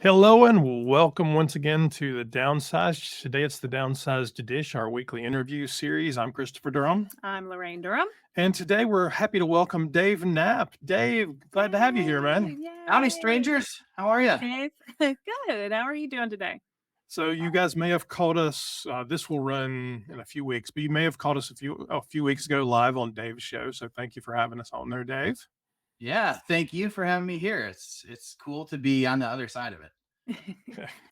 Hello and welcome once again to the Downsized. Today it's the Downsized Dish, our weekly interview series. I'm Christopher Durham, I'm Lorraine Durham. and today we're happy to welcome Dave Knapp. Dave, glad to have you here, man. Howdy, Yay! strangers. How are you? Hey, good. How are you doing today? So you guys may have caught us. This will run in a few weeks, but you may have caught us a few weeks ago live on Dave's show. So thank you for having us on there, Dave. Yeah, thank you for having me here. It's cool to be on the other side of it.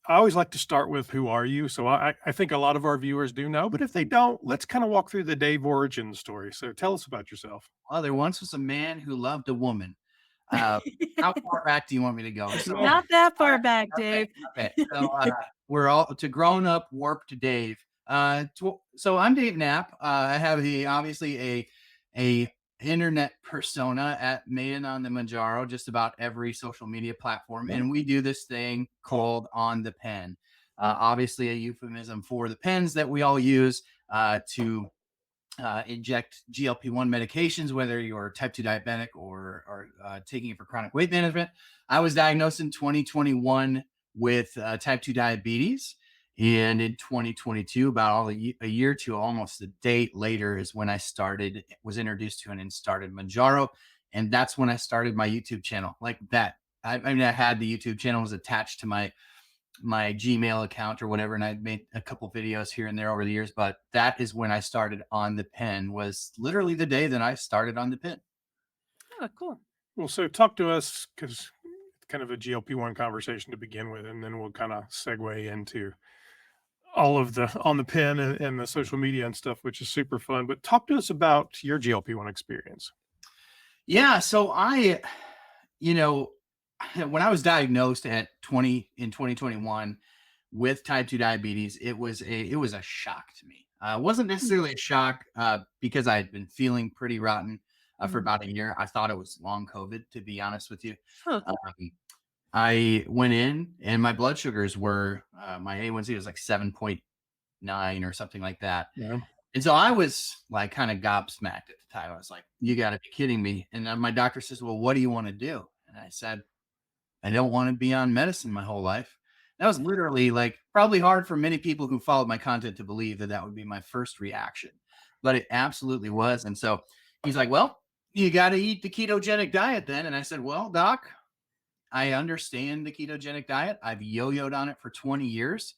I always like to start with who are you? So I think a lot of our viewers do know, but if they don't, let's kind of walk through the Dave origin story. So tell us about yourself. Well, there once was a man who loved a woman. How far back do you want me to go? So, Not that far all back, right, Dave. okay. So we're all to grown up, warped Dave. So I'm Dave Knapp. I have obviously a internet persona at made on the Mounjaro, just about every social media platform, and we do this thing called On the Pen. Obviously, a euphemism for the pens that we all use to inject GLP-1 medications, whether you're type 2 diabetic or taking it for chronic weight management. I was diagnosed in 2021 with type 2 diabetes. And in 2022, about a year to almost a date later, is when I was introduced to and started Mounjaro. And that's when I started my YouTube channel like that. I mean, I had the YouTube channel was attached to my Gmail account or whatever, and I'd made a couple videos here and there over the years, but that is when I started On the Pen, was literally the day that I started On the Pen. Oh, cool. Well, so talk to us because it's kind of a GLP-1 conversation to begin with, and then we'll kind of segue into all of the on the pen and the social media and stuff, which is super fun. But talk to us about your GLP-1 experience. Yeah, so you know, when I was diagnosed in 2021 with type 2 diabetes, it was a shock to me. It wasn't necessarily a shock because I had been feeling pretty rotten for about a year. I thought it was long COVID, to be honest with you. Huh. I went in and my blood sugars were my A1C was like 7.9 or something like that. Yeah. And so I was like kind of gobsmacked at the time. I was like, you got to be kidding me. And then my doctor says, well, what do you want to do? And I said, I don't want to be on medicine my whole life. That was literally like probably hard for many people who followed my content to believe that that would be my first reaction, but it absolutely was. And so he's like, well, you got to eat the ketogenic diet then. And I said, well, doc, I understand the ketogenic diet. I've yo-yoed on it for 20 years.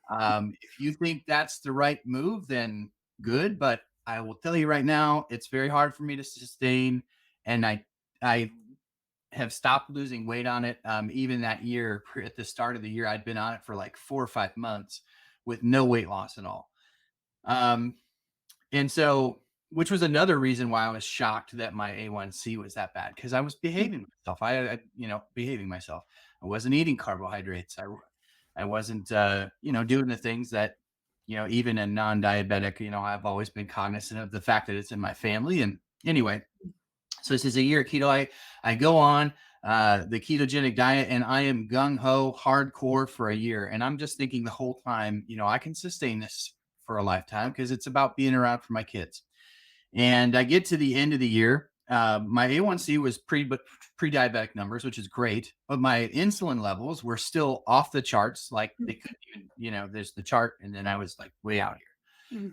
If you think that's the right move, then good. But I will tell you right now, it's very hard for me to sustain. And I have stopped losing weight on it. Even that year, at the start of the year, I'd been on it for like 4 or 5 months with no weight loss at all. And so, which was another reason why I was shocked that my A1C was that bad, because I was behaving myself. Behaving myself. I wasn't eating carbohydrates. I wasn't, doing the things that, even a non-diabetic, I've always been cognizant of the fact that it's in my family. And anyway, so this is a year of keto. I go on the ketogenic diet and I am gung-ho hardcore for a year. And I'm just thinking the whole time, I can sustain this for a lifetime because it's about being around for my kids. And I get to the end of the year. My A1C was pre-diabetic numbers, which is great, but my insulin levels were still off the charts. Like they couldn't even, there's the chart. And then I was like way out here.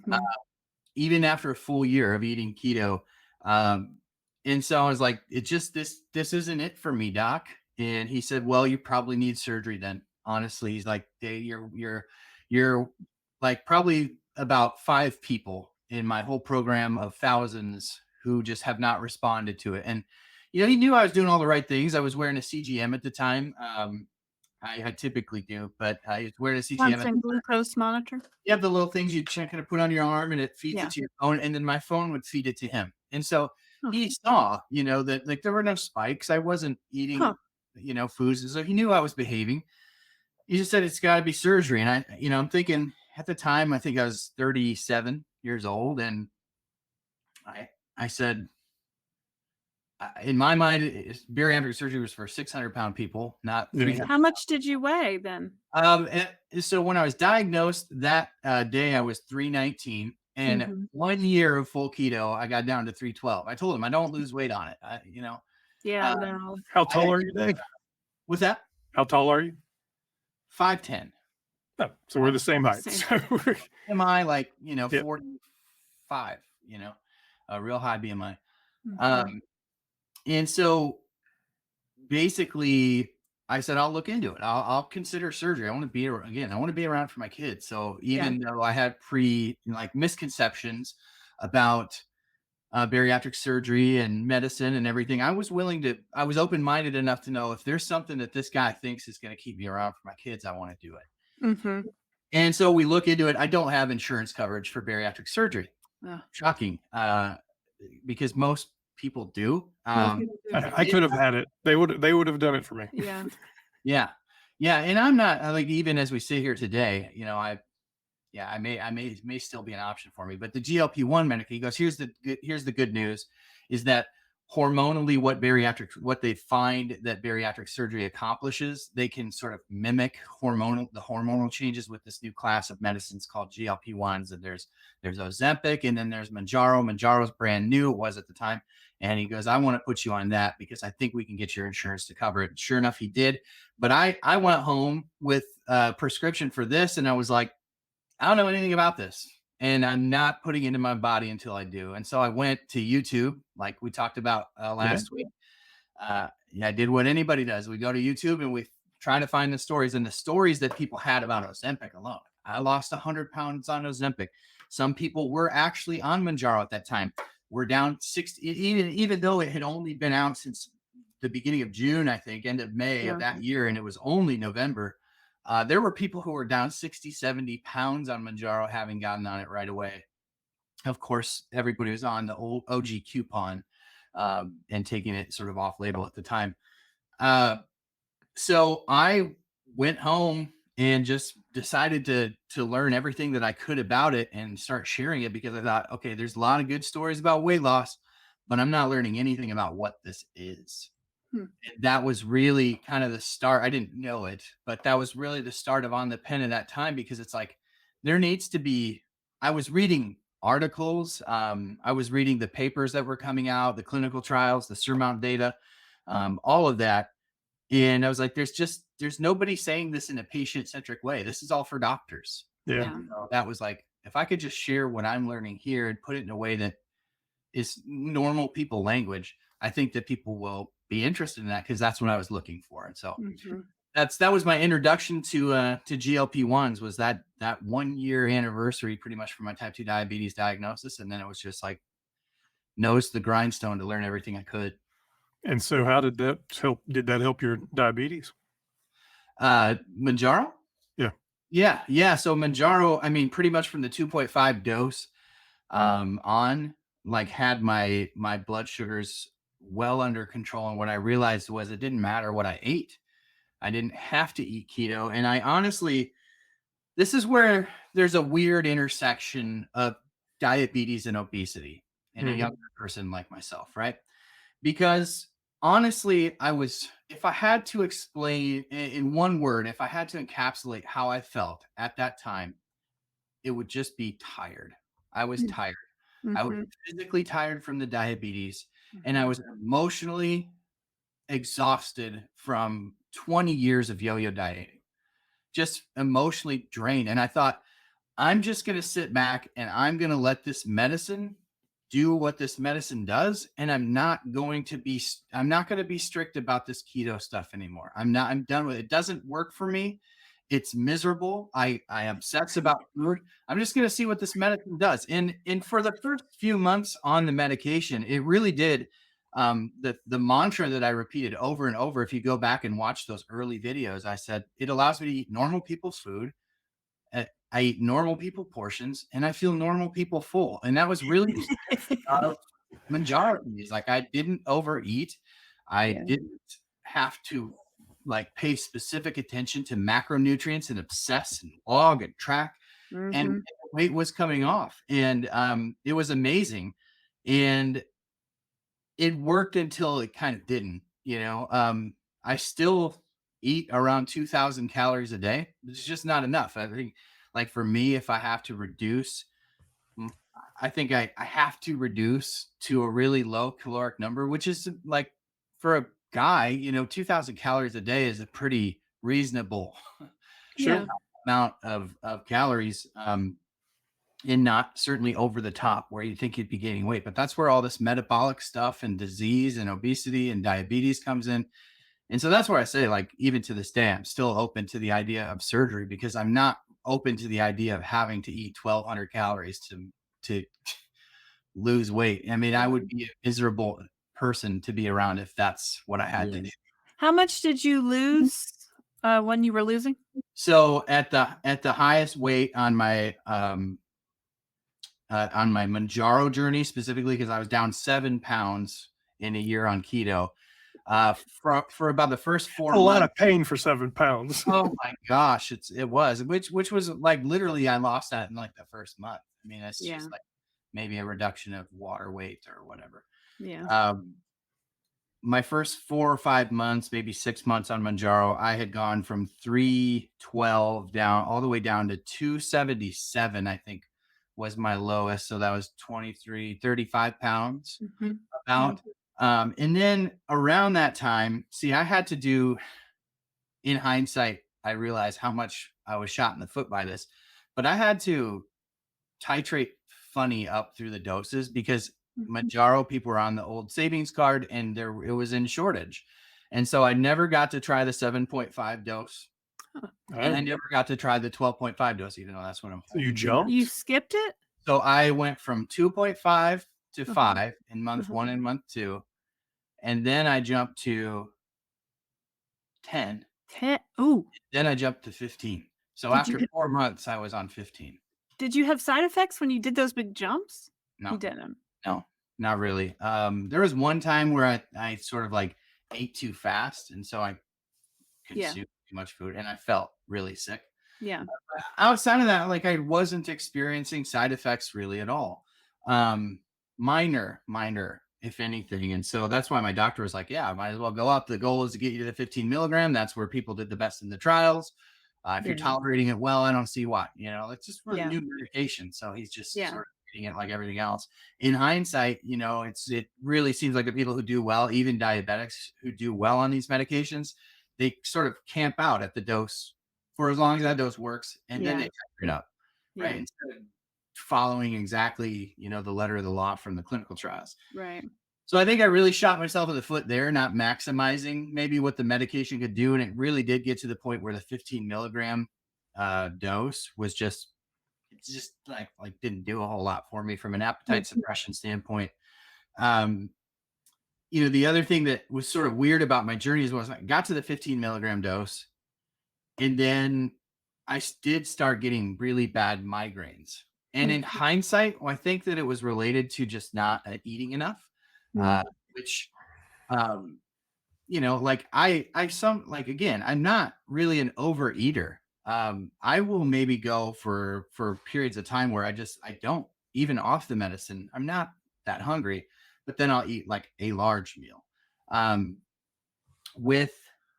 Even after a full year of eating keto. And so I was like, this isn't it for me, doc. And he said, well, you probably need surgery then. Honestly, he's like, you're like probably about 5 people in my whole program of thousands who just have not responded to it. And, he knew I was doing all the right things. I was wearing a CGM at the time. I typically do, but I was wearing a CGM. Constant glucose monitor. You have the little things you kind of put on your arm and it feeds it to your phone. And then my phone would feed it to him. And so he saw, that like there were no spikes. I wasn't eating, foods. And so he knew I was behaving. He just said, it's gotta be surgery. And I'm thinking at the time, I think I was 37 years old. And I said, in my mind, bariatric surgery was for 600-pound people, not 300. How much did you weigh then? So when I was diagnosed that day, I was 319. And 1 year of full keto, I got down to 312. I told him I don't lose weight on it. Yeah, no. How tall are you, Dave? What's that? How tall are you? 5'10". Oh, so we're the same height. Same. So Am I like, Yep. 45, a real high BMI. Mhm. And so basically I said, I'll look into it. I'll consider surgery. I want to be around for my kids. So even though I had misconceptions about bariatric surgery and medicine and everything, I was open-minded enough to know if there's something that this guy thinks is going to keep me around for my kids, I want to do it. Mhm. And so we look into it. I don't have insurance coverage for bariatric surgery. Oh. Shocking. Because most people do. Most people do. I could have had it. They would have done it for me. Yeah. Yeah. Yeah. And I'm not like, even as we sit here today, I may still be an option for me, but the GLP-1 medication, he goes, here's the good news is that hormonally what they find that bariatric surgery accomplishes, they can sort of mimic the hormonal changes with this new class of medicines called GLP-1s. And there's Ozempic, and then there's Mounjaro. Mounjaro's brand new. It was at the time. And he goes, I want to put you on that because I think we can get your insurance to cover it. Sure enough, he did. But I went home with a prescription for this, and I was like, I don't know anything about this, and I'm not putting it in my body until I do. And so I went to YouTube, like we talked about last week. I did what anybody does. We go to YouTube and we try to find the stories, and the stories that people had about Ozempic alone. I lost 100 pounds on Ozempic. Some people were actually on Mounjaro at that time. We're down 60, even though it had only been out since the beginning of June, I think, end of May of that year, and it was only November. There were people who were down 60, 70 pounds on Mounjaro, having gotten on it right away. Of course, everybody was on the old OG coupon and taking it sort of off label at the time. So I went home and just decided to learn everything that I could about it and start sharing it, because I thought, okay, there's a lot of good stories about weight loss, but I'm not learning anything about what this is. That was really kind of the start. I didn't know it, but that was really the start of On the Pen at that time, because it's like there needs to be. I was reading articles. I was reading the papers that were coming out, the clinical trials, the surmount data, all of that. And I was like, there's nobody saying this in a patient-centric way. This is all for doctors. Yeah. And so that was like, if I could just share what I'm learning here and put it in a way that is normal people language, I think that people will be interested in that, because that's what I was looking for. And so that was my introduction to GLP-1s, was that 1 year anniversary pretty much for my type 2 diabetes diagnosis. And then it was just like nose to the grindstone to learn everything I could. And so how did that help? Did that help your diabetes? Mounjaro? Yeah. So Mounjaro, I mean, pretty much from the 2.5 dose on, like, had my blood sugars well under control. And what I realized was it didn't matter what I ate. I didn't have to eat keto. And I honestly, this is where there's a weird intersection of diabetes and obesity in a younger person like myself, right? Because honestly, if I had to explain in one word, if I had to encapsulate how I felt at that time, it would just be tired. I was tired. I was physically tired from the diabetes, and I was emotionally exhausted from 20 years of yo-yo dieting, just emotionally drained. And I thought, I'm just going to sit back and I'm going to let this medicine do what this medicine does. And I'm not going to be strict about this keto stuff anymore. I'm done with it. It doesn't work for me. It's miserable. I obsess about food. I'm just going to see what this medicine does. And for the first few months on the medication, it really did. The mantra that I repeated over and over, if you go back and watch those early videos, I said, it allows me to eat normal people's food. I eat normal people portions, and I feel normal people full. And that was really Mounjaro. It's like, I didn't overeat. I didn't have to like pay specific attention to macronutrients and obsess and log and track. And weight was coming off, and it was amazing. And it worked until it kind of didn't, I still eat around 2,000 calories a day. It's just not enough. I think, like, for me, if I have to reduce, I think I have to reduce to a really low caloric number, which is like, for a guy, 2,000 calories a day is a pretty reasonable Yeah. amount of calories, and not certainly over the top where you think you'd be gaining weight. But that's where all this metabolic stuff and disease and obesity and diabetes comes in. And so that's where I say, like, even to this day, I'm still open to the idea of surgery, because I'm not open to the idea of having to eat 1,200 calories to lose weight. I mean, I would be a miserable person to be around if that's what I had to do. How much did you lose when you were losing? So at the highest weight on my Mounjaro journey, specifically, because I was down 7 pounds in a year on keto, for about the first 4 A lot months. of pain for 7 pounds. Oh my gosh, it was, which was like literally I lost that in like the first month. I mean, it's Yeah. just like maybe a reduction of water weight or whatever. Yeah. My first 4 or 5 months, maybe 6 months on Mounjaro, I had gone from 312 down all the way down to 277, I think was my lowest. So that was 35 pounds hmm about. And then around that time, see, I had to do, in hindsight, I realized how much I was shot in the foot by this, but I had to titrate funny up through the doses, because Mounjaro people were on the old savings card and it was in shortage. And so I never got to try the 7.5 dose, and I never got to try the 12.5 dose, even though that's what I'm So you holding. jumped? You skipped it? So I went from 2.5 to Uh-huh. 5 in month Uh-huh. 1 and month 2. And then I jumped to 10. Ooh. Then I jumped to 15. So Did after you 4 months, I was on 15. Did you have side effects when you did those big jumps? No, You didn't. no, not really. There was one time where I sort of like ate too fast, and so I Yeah. consumed too much food, and I felt really sick. Yeah. Outside of that, like, I wasn't experiencing side effects really at all. Minor, if anything. And so that's why my doctor was like, yeah, might as well go up. The goal is to get you to the 15 milligram. That's where people did the best in the trials. If you're Yeah. tolerating it well, I don't see why. It's just for Yeah. new medication. So he's just Yeah. sort of treating it like everything else. In hindsight, it really seems like the people who do well, even diabetics who do well on these medications, they sort of camp out at the dose for as long as that dose works, and then Yeah. they tighten it up, right? Yeah. Instead of following exactly, the letter of the law from the clinical trials. Right. So I think I really shot myself in the foot there, not maximizing maybe what the medication could do. And it really did get to the point where the 15 milligram dose was just like didn't do a whole lot for me from an appetite suppression standpoint. The other thing that was sort of weird about my journey was I got to the 15 milligram dose, and then I did start getting really bad migraines. And in hindsight, I think that it was related to just not eating enough, which, again, I'm not really an overeater. I will maybe go for periods of time where I don't, even off the medicine, I'm not that hungry, but then I'll eat like a large meal. With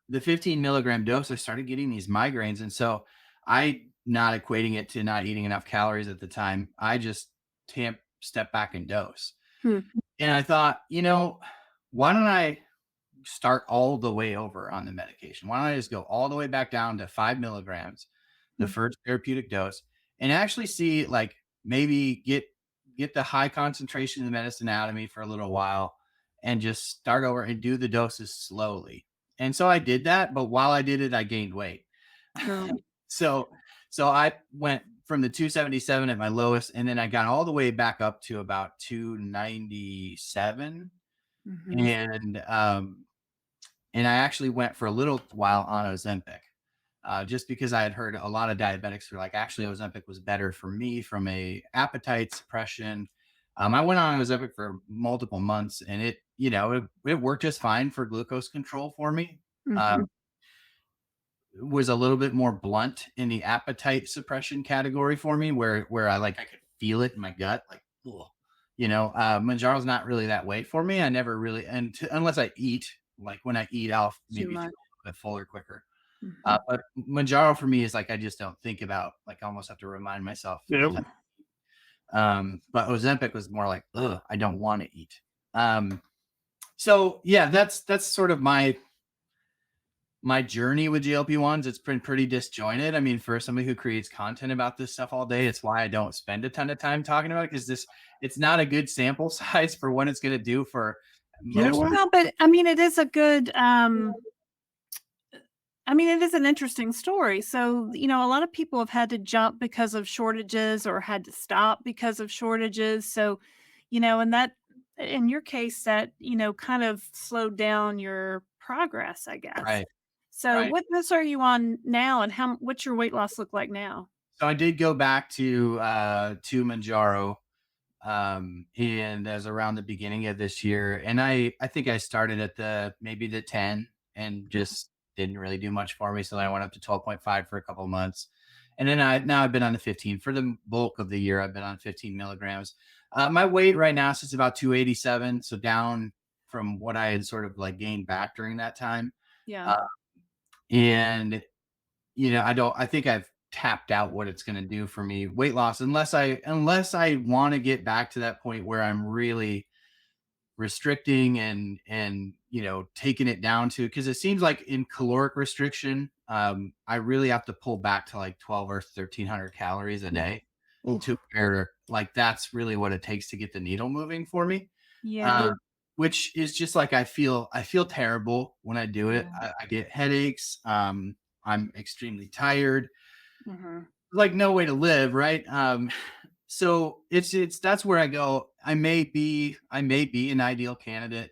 the 15 milligram dose, I started getting these migraines. And so I, not equating it to not eating enough calories at the time, I just step back and dose. And I thought, why don't I start all the way over on the medication? Why don't I just go all the way back down to 5 milligrams, the first therapeutic dose, and actually see, like, maybe get the high concentration of the medicine out of me for a little while, and just start over and do the doses slowly. And so I did that, but while I did it, I gained weight. So I went from the 277 at my lowest, and then I got all the way back up to about 297. And I actually went for a little while on Ozempic, just because I had heard a lot of diabetics were like, actually, Ozempic was better for me from a appetite suppression. I went on Ozempic for multiple months, and it worked just fine for glucose control for me. It was a little bit more blunt in the appetite suppression category for me, where I could feel it in my gut, like, Mounjaro's not really that way for me. I never really, unless I eat, like when I eat, I'll maybe feel a little bit fuller quicker. But Mounjaro for me is like, I just don't think about, like, I almost have to remind myself. Yep. But Ozempic was more like, I don't want to eat. So yeah, that's sort of my my journey with GLP-1s, it's been pretty disjointed. I mean, for somebody who creates content about this stuff all day, it's why I don't spend a ton of time talking about it, because it's not a good sample size for what it's going to do for You know most. what? Well, but I mean, it is a good, I mean, it is an interesting story. So, a lot of people have had to jump because of shortages or had to stop because of shortages. So, and that, in your case, that, kind of slowed down your progress, I guess. Right, So, right. what dose are you on now, and what's your weight loss look like now? So I did go back to Mounjaro, and as around the beginning of this year, and I think I started at maybe the 10 and just didn't really do much for me. So then I went up to 12.5 for a couple of months. And then now I've been on the 15 for the bulk of the year. I've been on 15 milligrams. My weight right now sits about 287. So down from what I had sort of like gained back during that time. Yeah. Uh, and I think I've tapped out what it's going to do for me weight loss, unless I want to get back to that point where I'm really restricting and taking it down to, because it seems like in caloric restriction, I really have to pull back to like 12 or 1300 calories a day to where like that's really what it takes to get the needle moving for me. Yeah. Which is just like I feel terrible when I do it. I get headaches. I'm extremely tired. Hmm. Like no way to live, right? So it's that's where I go. I may be an ideal candidate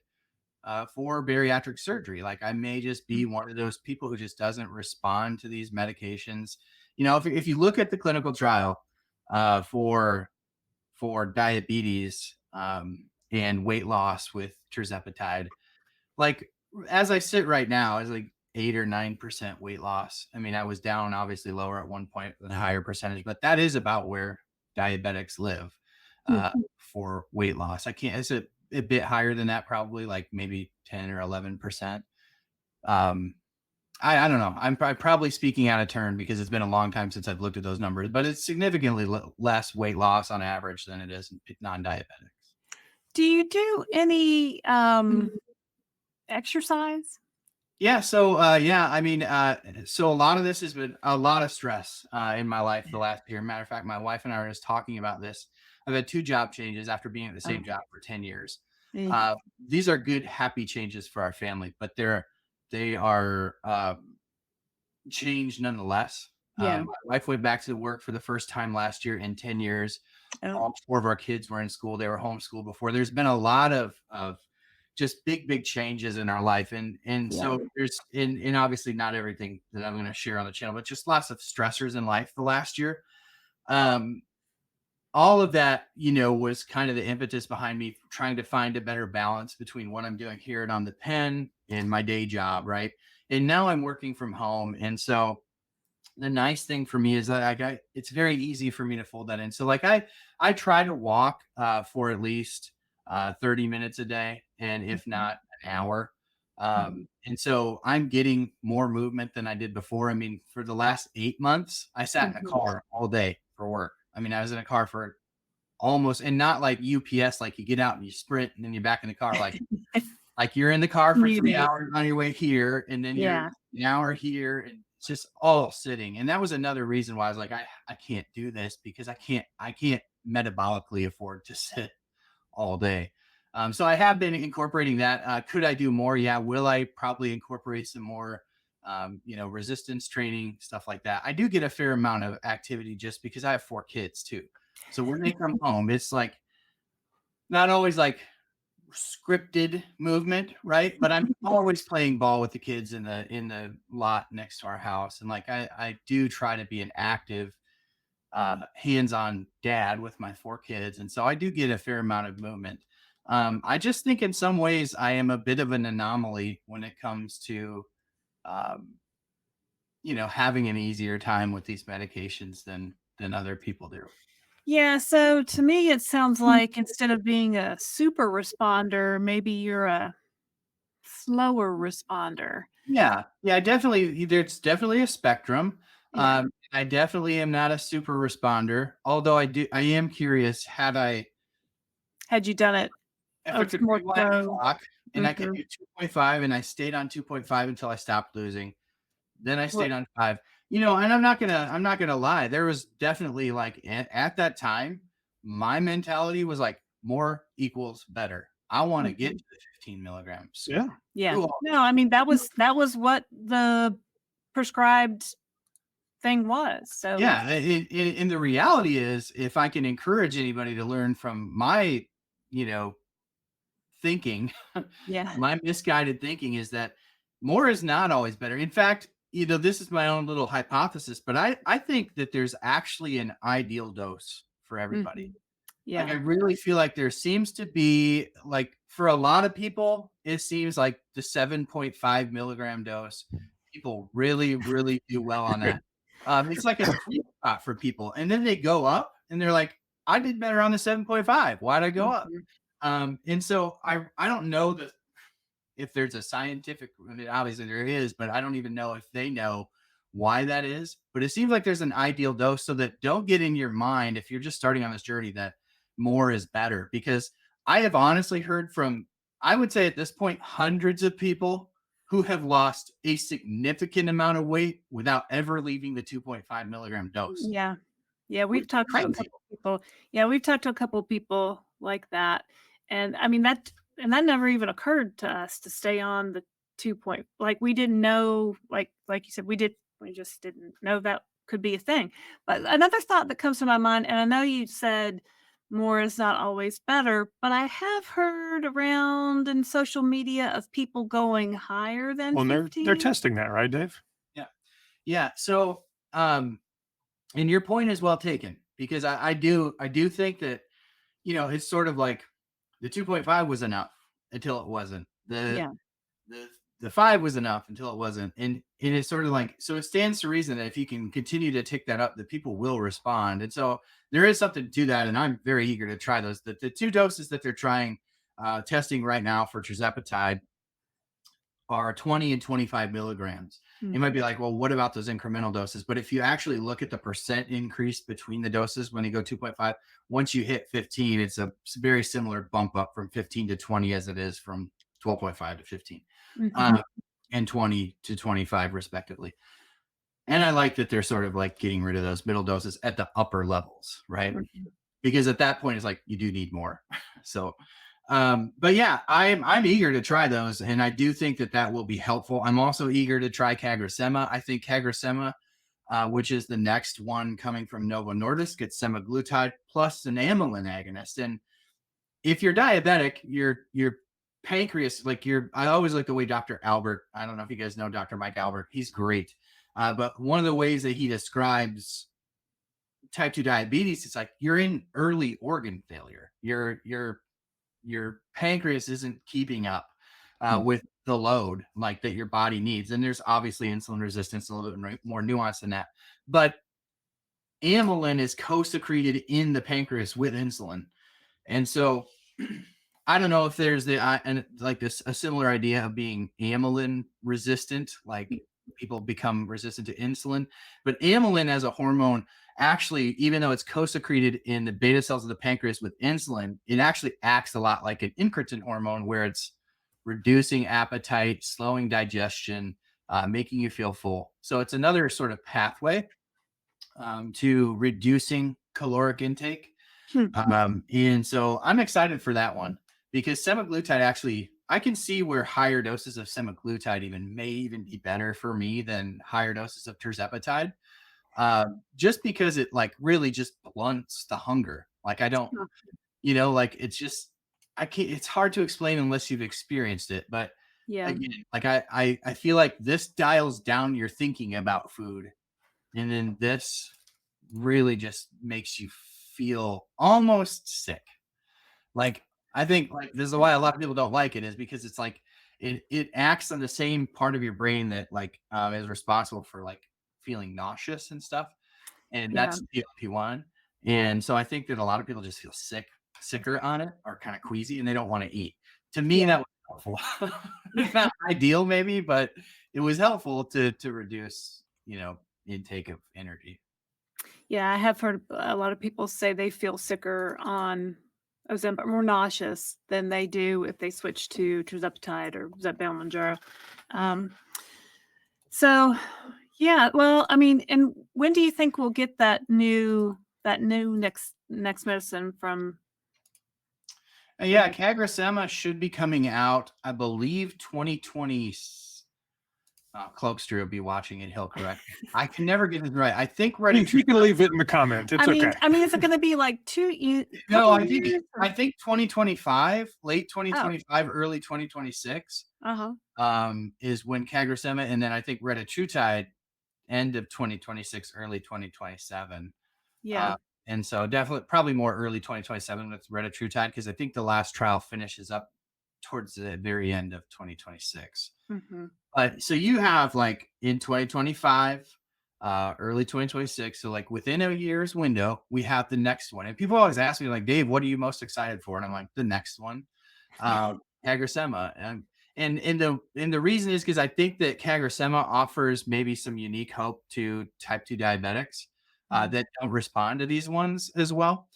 for bariatric surgery. Like I may just be one of those people who just doesn't respond to these medications. If you look at the clinical trial for diabetes and weight loss with tirzepatide, like as I sit right now, it's like 8 or 9% weight loss. I mean, I was down obviously lower at one point with a higher percentage, but that is about where diabetics live for weight loss. I can't, it's a bit higher than that, probably like maybe 10 or 11%. Um, I don't know. I'm probably speaking out of turn because it's been a long time since I've looked at those numbers, but it's significantly less weight loss on average than it is in non-diabetics. Do you do any exercise? Yeah. So, I mean, so a lot of this has been a lot of stress in my life the last year. Matter of fact, my wife and I were just talking about this. I've had 2 job changes after being at the same job for 10 years. Eh. These are good, happy changes for our family, but they are change nonetheless. Yeah. My wife went back to work for the first time last year in 10 years. Oh, All 4 of our kids were in school. They were homeschooled before. There's been a lot of just big changes in our life. And yeah. so there's and obviously not everything that I'm going to share on the channel, but just lots of stressors in life the last year. Um, all of that, was kind of the impetus behind me trying to find a better balance between what I'm doing here and on the pen and my day job. Right. And now I'm working from home. And so the nice thing for me is that it's very easy for me to fold that in. So like I try to walk for at least 30 minutes a day, and if not an hour. And so I'm getting more movement than I did before. I mean, for the last 8 months, I sat in a car all day for work. I mean, I was in a car for almost, and not like UPS, like you get out and you sprint and then you're back in the car. Like you're in the car for 3 hours on your way here, and then you're Yeah. an hour here, and it's just all sitting. And that was another reason why I was like, I can't do this, because I can't metabolically afford to sit all day. So I have been incorporating that. Could I do more? Yeah. Will I probably incorporate some more, resistance training, stuff like that? I do get a fair amount of activity just because I have 4 kids too. So when they come home, it's like not always like scripted movement, right? But I'm always playing ball with the kids in the lot next to our house. And like I do try to be an active hands-on dad with my 4 kids. And so I do get a fair amount of movement. I just think in some ways I am a bit of an anomaly when it comes to um, having an easier time with these medications than other people do. Yeah, so to me, it sounds like instead of being a super responder, maybe you're a slower responder. Yeah, yeah, definitely. There's definitely a spectrum. Yeah. I definitely am not a super responder. Although I am curious. Had you done it If I could more rewind the thorough? clock, and I kept Mhm. it 2.5, and I stayed on 2.5 until I stopped losing. Then I Well, stayed on 5. And I'm not gonna lie. There was definitely like at that time, my mentality was like more equals better. I want to get mhm. to the 15 milligrams. Yeah. Yeah. Screw all No, I mean, that was what the prescribed thing was. So, Yeah, and the reality is, if I can encourage anybody to learn from my, you know, thinking, yeah. my misguided thinking is that more is not always better. In fact, this is my own little hypothesis, but I think that there's actually an ideal dose for everybody. Mhm. Like, I Yeah. really feel like there seems to be, like, for a lot of people, it seems like the 7.5 milligram dose, people really, really do well on that. It's like a sweet spot for people. And then they go up and they're like, I did better on the 7.5. Why'd I go up? Mhm. And so I don't know that if there's a scientific, I mean, obviously there is, but I don't even know if they know why that is. But it seems like there's an ideal dose, so that don't get in your mind, if you're just starting on this journey, that more is better. Because I have honestly heard from, I would say at this point, hundreds of people who have lost a significant amount of weight without ever leaving the 2.5 milligram dose, Yeah. Yeah, which we've is talked to a crazy. couple people. Yeah, we've talked to a couple people like that. And I mean that never even occurred to us to stay on the 2 point. Like we didn't know like you said we just didn't know that could be a thing. But another thought that comes to my mind, and I know you said more is not always better, but I have heard around in social media of people going higher than Well, and they're 15. testing that, right, Dave? Yeah. Yeah. So, and your point is well taken, because I do think that, it's sort of like the 2.5 was enough until it wasn't. Yeah. The 5 was enough until it wasn't. And it's sort of like, so it stands to reason that if you can continue to tick that up, that people will respond. And so there is something to that. And I'm very eager to try those. The two doses that they're trying, testing right now for tirzepatide, are 20 and 25 milligrams. It might Mhm. be like, well, what about those incremental doses? But if you actually look at the percent increase between the doses when you go 2.5, once you hit 15, it's a very similar bump up from 15 to 20 as it is from 12.5 to 15, Mhm. uh, and 20 to 25, respectively. And I like that they're sort of like getting rid of those middle doses at the upper levels, right? Mhm. Because at that point, it's like you do need more. So, but yeah, I'm eager to try those, and I do think that that will be helpful. I'm also eager to try CagriSema. I think CagriSema, which is the next one coming from Novo Nordisk, it's semaglutide plus an amylin agonist. And if you're diabetic, your pancreas, like your, I always like the way Dr. Albert, I don't know if you guys know Dr. Mike Albert, he's great. But one of the ways that he describes type 2 diabetes, it's like you're in early organ failure. Your pancreas isn't keeping up with the load like that your body needs. And there's obviously insulin resistance, a little bit more nuanced than that. But amylin is co-secreted in the pancreas with insulin. And so I don't know if there's and like this a similar idea of being amylin resistant, like people become resistant to insulin. But amylin as a hormone, actually, even though it's co-secreted in the beta cells of the pancreas with insulin, it actually acts a lot like an incretin hormone, where it's reducing appetite, slowing digestion, making you feel full. So it's another sort of pathway to reducing caloric intake. Hmm. And so I'm excited for that one, because semaglutide, actually, I can see where higher doses of semaglutide may even be better for me than higher doses of tirzepatide, just because it like really just blunts the hunger. Like I don't, Huh. like it's just, I can't, it's hard to explain unless you've experienced it. But Yeah. again, like I feel like this dials down your thinking about food, and then this really just makes you feel almost sick. Like, I think like this is why a lot of people don't like it, is because it's like it acts on the same part of your brain that like is responsible for like feeling nauseous and stuff. And Yeah. that's GLP-1. And so I think that a lot of people just feel sicker on it, or kind of queasy, and they don't want to eat. To me, Yeah. that was helpful. It's not ideal maybe, but it was helpful to reduce, intake of energy. Yeah, I have heard a lot of people say they feel sicker on Ozempic more nauseous than they do if they switch to tirzepatide or Zepbound Mounjaro. Um, so yeah, well, I mean, and when do you think we'll get that new next medicine from? Yeah, Kagrasema should be coming out, I believe, 2020. Cloakster will be watching it. He'll correct me. I can never get it right. I think You can leave it in the comment. It's okay. I mean, is it going to be like No, couple years or- I think 2025, late Oh, 2025, early 2026, uh-huh. is when Kagrasema, and then I think retatrutide, end of 2026, early 2027. Yeah. And so definitely probably more early 2027 with retatrutide, because I think the last trial finishes up towards the very end of 2026. Mhm. So you have like in 2025, early 2026. So like within a year's window, we have the next one. And people always ask me like, Dave, what are you most excited for? And I'm like, the next one, Kagrasema. And the reason is because I think that Kagrasema offers maybe some unique hope to type 2 diabetics Mhm. that don't respond to these ones as well.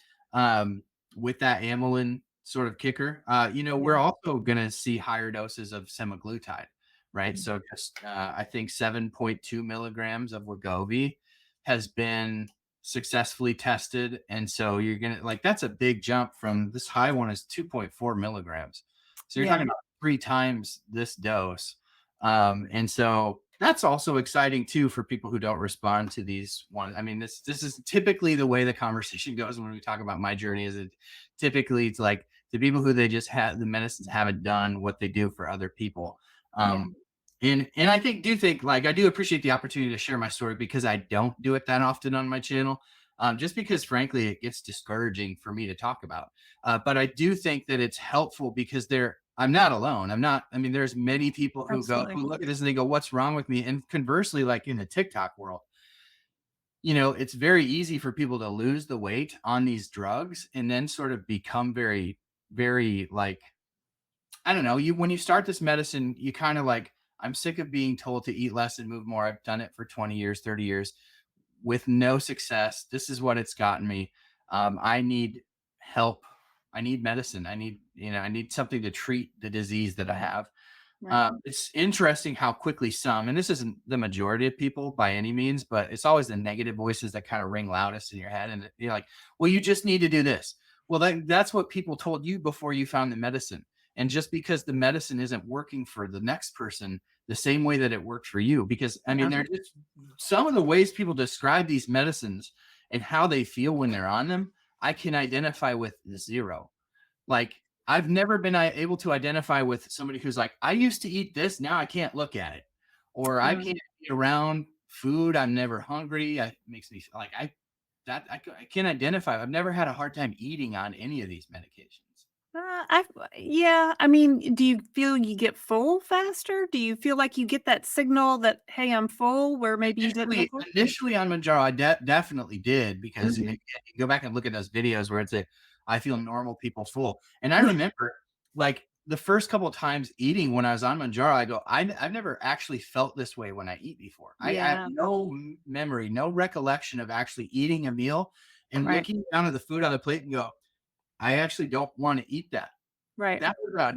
With that amylin sort of kicker, we're Yeah. also going to see higher doses of semaglutide. Right. Mhm. So just, I think 7.2 milligrams of Wegovy has been successfully tested. And so you're going to like, that's a big jump from this high one is 2.4 milligrams. So you're Yeah. talking about 3 times this dose. And so that's also exciting too, for people who don't respond to these ones. I mean, this is typically the way the conversation goes when we talk about my journey. Is it typically it's like the people who they just have the medicines haven't done what they do for other people. Yeah. And I think like I do appreciate the opportunity to share my story, because I don't do it that often on my channel. Just because frankly it gets discouraging for me to talk about. But I do think that it's helpful because I'm not alone. I mean, there's many people who Absolutely. look at this and they go, what's wrong with me? And conversely, like in the TikTok world, it's very easy for people to lose the weight on these drugs and then sort of become very, very like, I don't know, when you start this medicine, you kind of like, I'm sick of being told to eat less and move more. I've done it for 20 years, 30 years with no success. This is what it's gotten me. I need help. I need medicine. I need something to treat the disease that I have. Right. It's interesting how quickly and this isn't the majority of people by any means, but it's always the negative voices that kind of ring loudest in your head. And you're like, well, you just need to do this. Well, that's what people told you before you found the medicine. And just because the medicine isn't working for the next person the same way that it worked for you, because I mean, Yeah. they're just some of the ways people describe these medicines and how they feel when they're on them, I can identify with zero. Like, I've never been able to identify with somebody who's like, I used to eat this, now I can't look at it, or I Mhm. can't be around food, I'm never hungry. It makes me like I can identify. I've never had a hard time eating on any of these medications. Yeah, I mean, do you feel you get full faster? Do you feel like you get that signal that, "Hey, I'm full," where maybe you didn't before? Initially on Mounjaro, I definitely did, because Mhm. you go back and look at those videos where it's I feel normal people full. And I remember like the first couple of times eating when I was on Mounjaro, I go, I've never actually felt this way when I eat before. I have Yeah, no memory, no recollection of actually eating a meal and right, looking down at the food on the plate and go, I actually don't want to eat that. right. That was,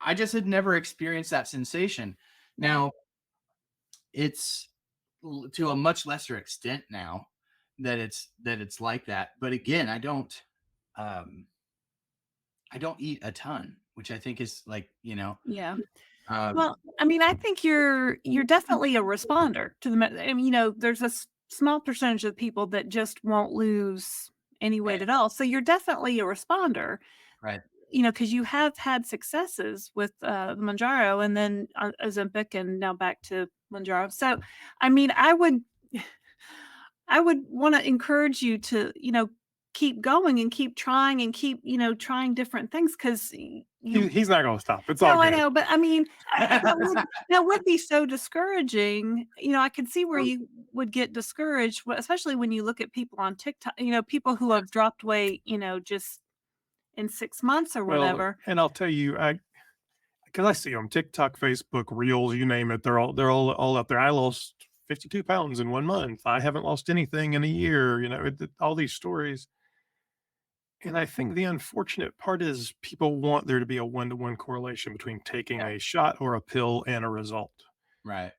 I just had never experienced that sensation. Now, it's to a much lesser extent now that it's like that. But again, um I don't eat a ton, which I think is like, Yeah. um Well, I mean, I think you're definitely a responder to I mean, there's a small percentage of people that just won't lose any weight right, at all. So you're definitely a responder, right. because you have had successes with the Manjaro and then Ozempic and now back to Manjaro. So, I mean, I would want to encourage you to, keep going and keep trying and keep, trying different things because you He's not going to stop. It's all no, I good. know, but I mean, that would be so discouraging. I could see where you would get discouraged, especially when you look at people on TikTok, people who have dropped weight, just in 6 months or Well, whatever. and I'll tell you, because I see them TikTok, Facebook, Reels, you name it. They're all out there. I lost 52 pounds in 1 month. I haven't lost anything in a year. All these stories. And I think the unfortunate part is people want there to be a one-to-one correlation between taking Yeah. a shot or a pill and a result. Right.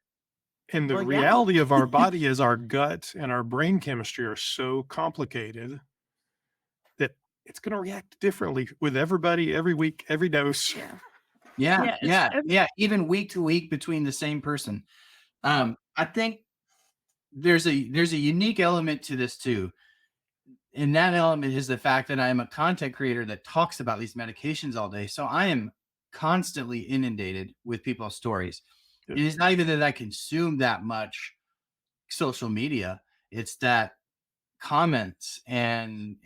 And the Well, yeah. reality of our body is our gut and our brain chemistry are so complicated that it's going to react differently with everybody, every week, every dose. Yeah. Yeah. Yeah. Yeah. Yeah. Even week to week between the same person. I think there's a unique element to this too. And that element is the fact that I am a content creator that talks about these medications all day. So I am constantly inundated with people's stories. Yeah. It is not even that I consume that much social media. It's that comments and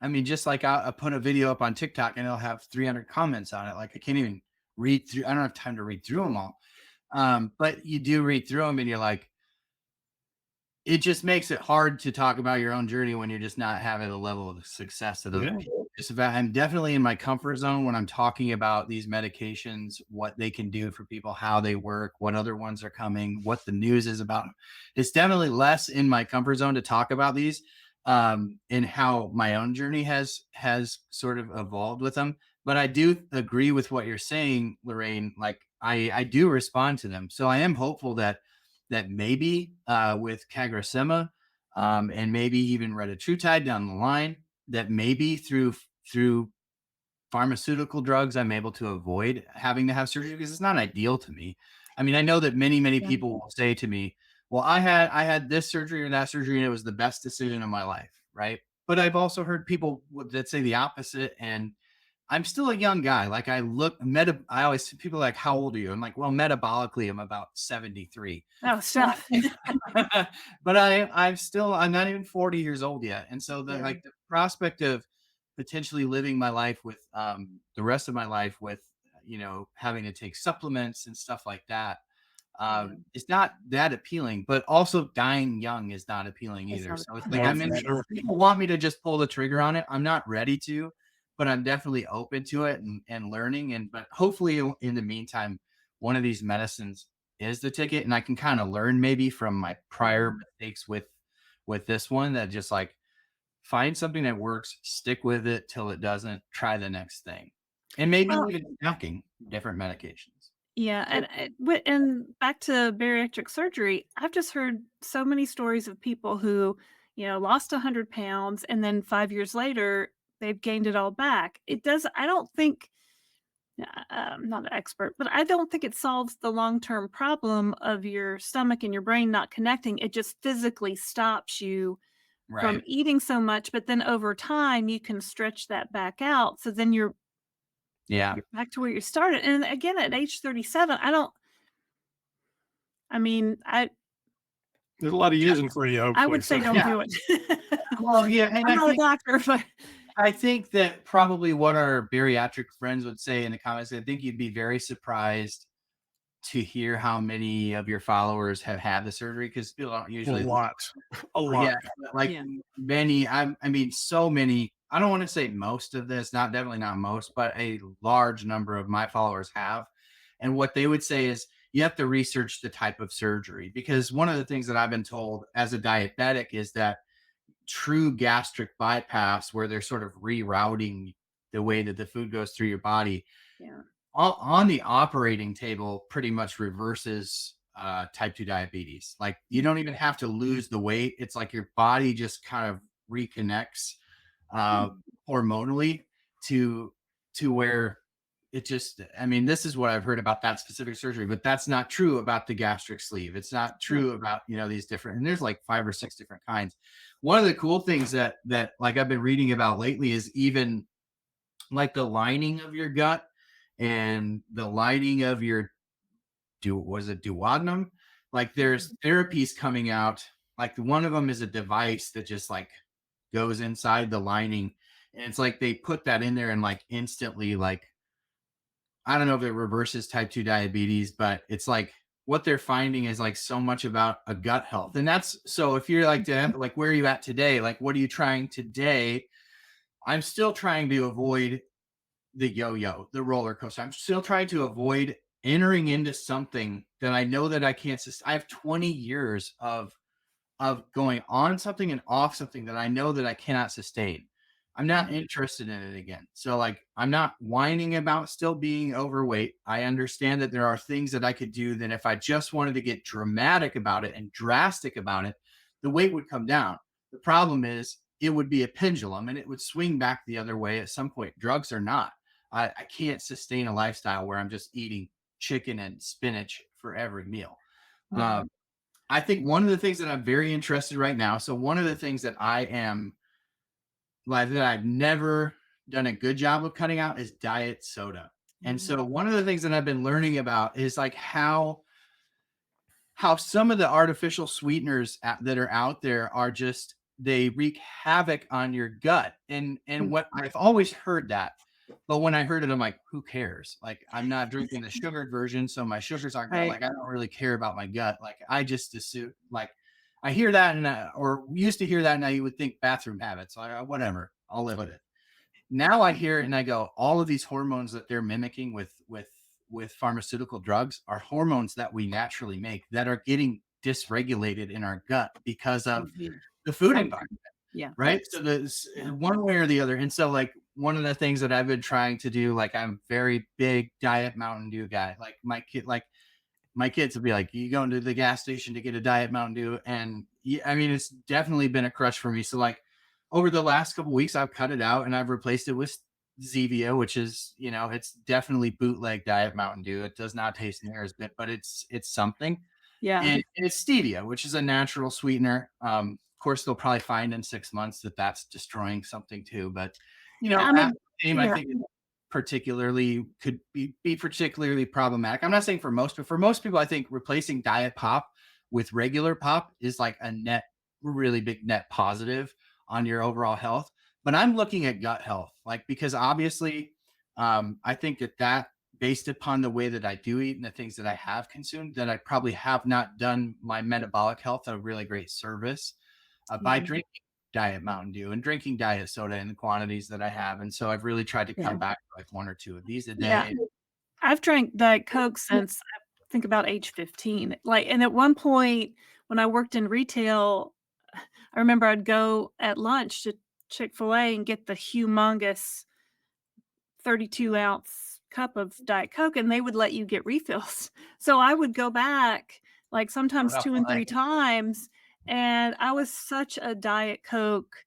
I mean, just like I put a video up on TikTok and it'll have 300 comments on it. Like I can't even read through. I don't have time to read through them all. But you do read through them and you're like, it just makes it hard to talk about your own journey when you're just not having the level of success that other Yeah. people. Just about, I'm definitely in my comfort zone when I'm talking about these medications, what they can do for people, how they work, what other ones are coming, what the news is about. It's definitely less in my comfort zone to talk about these, and how my own journey has sort of evolved with them. But I do agree with what you're saying, Lorraine. Like I do respond to them, so I am hopeful that maybe with Kagrasema, and maybe even retatrutide down the line, that maybe through pharmaceutical drugs, I'm able to avoid having to have surgery because it's not ideal to me. I mean, I know that many Yeah. people will say to me, "Well, I had this surgery or that surgery, and it was the best decision of my life," right? But I've also heard people that say the opposite, and I'm still a young guy. Like I always people are like, how old are you? I'm like, well, metabolically, I'm about 73. Oh, stuff. But I'm not even 40 years old yet. And so Yeah. the prospect of potentially living my life with the rest of my life with, having to take supplements and stuff like that, it's not that appealing, but also dying young is not appealing It's either. not So it's like No, I'm for in sure. people want me to just pull the trigger on it. I'm not ready to, but I'm definitely open to it and learning. But hopefully in the meantime, one of these medicines is the ticket, and I can kind of learn maybe from my prior mistakes with this one, that just like find something that works, stick with it till it doesn't, try the next thing. And maybe Well, even stacking different medications. yeah, and back to bariatric surgery, I've just heard so many stories of people who, lost 100 pounds and then 5 years later they've gained it all back. It does. I don't think. I'm not an expert, but I don't think it solves the long term problem of your stomach and your brain not connecting. It just physically stops you from Right. eating so much, but then over time you can stretch that back out. So then you're Yeah. back to where you started. And again, at age 37, I mean, There's a lot of Yeah. years in front of you, I hopefully. would say So don't Yeah. do it. Well, yeah, and I'm not a doctor, but I think that probably what our bariatric friends would say in the comments, I think you'd be very surprised to hear how many of your followers have had the surgery, because people don't a usually. lot, a Yeah, lot. like yeah. many. I mean, so many. I don't want to say most of this, not definitely not most, but a large number of my followers have. And what they would say is you have to research the type of surgery, because one of the things that I've been told as a diabetic is that true gastric bypass, where they're sort of rerouting the way that the food goes through your body, Yeah. on the operating table, pretty much reverses type 2 diabetes. Like you don't even have to lose the weight. It's like your body just kind of reconnects uh, hormonally to where it just, I mean, this is what I've heard about that specific surgery, but that's not true about the gastric sleeve. It's not true about, these different, and there's like 5 or 6 different kinds. One of the cool things that like I've been reading about lately is even like the lining of your gut and the lining of your was it duodenum? Like there's therapies coming out. Like one of them is a device that just like goes inside the lining, and it's like they put that in there and like instantly, like I don't know if it reverses type 2 diabetes, but it's like what they're finding is like so much about a gut health. And that's, so if you're like like where are you at today? Like what are you trying today? I'm still trying to avoid the yo-yo, the roller coaster. I'm still trying to avoid entering into something that I know that I can't I have 20 years of going on something and off something that I know that I cannot sustain. I'm not interested in it again. So like I'm not whining about still being overweight. I understand that there are things that I could do that if I just wanted to get dramatic about it and drastic about it, the weight would come down. The problem is it would be a pendulum and it would swing back the other way at some point. Drugs are not. I can't sustain a lifestyle where I'm just eating chicken and spinach for every meal. Yeah. I think one of the things that I'm very interested right now. So one of the things that I am like that I've never done a good job of cutting out is diet soda. And Mhm. so one of the things that I've been learning about is like how some of the artificial sweeteners that are out there are just they wreak havoc on your gut. And Mm. what I've always heard that, but when I heard it, I'm like, who cares? Like I'm not drinking the sugared version, so my sugars aren't Right. like I don't really care about my gut. Like I just assume like I hear that and or used to hear that, and I would think bathroom habits. Like whatever, I'll live with it. Now I hear it and I go, all of these hormones that they're mimicking with pharmaceutical drugs are hormones that we naturally make that are getting dysregulated in our gut because of Mhm. the food Something. environment, Yeah. right? So there's Yeah. one way or the other. And so like one of the things that I've been trying to do, like I'm very big diet Mountain Dew guy. Like my kids will be like, you going to the gas station to get a diet Mountain Dew? And yeah, I mean, it's definitely been a crush for me. So like over the last couple weeks, I've cut it out and I've replaced it with Zevia, which is, it's definitely bootleg diet Mountain Dew. It does not taste near as good, but it's something. Yeah. And it's stevia, which is a natural sweetener. Of course, they'll probably find in 6 months that that's destroying something too. But Yeah. I at mean, the same, I yeah. think it particularly could be particularly problematic. I'm not saying for most, but for most people, I think replacing diet pop with regular pop is like a really big net positive on your overall health. But I'm looking at gut health, like because obviously, I think that based upon the way that I do eat and the things that I have consumed, that I probably have not done my metabolic health a really great service by Mhm. drinking diet Mountain Dew and drinking diet soda in the quantities that I have. And so I've really tried to Yeah. cut back to like one or two of these a Yeah. day. I've drank Diet Coke since I think about age 15. Like, and at one point when I worked in retail, I remember I'd go at lunch to Chick-fil-A and get the humongous 32-ounce cup of Diet Coke, and they would let you get refills. So I would go back, like, sometimes Rough 2 and 3 life. times, and I was such a Diet Coke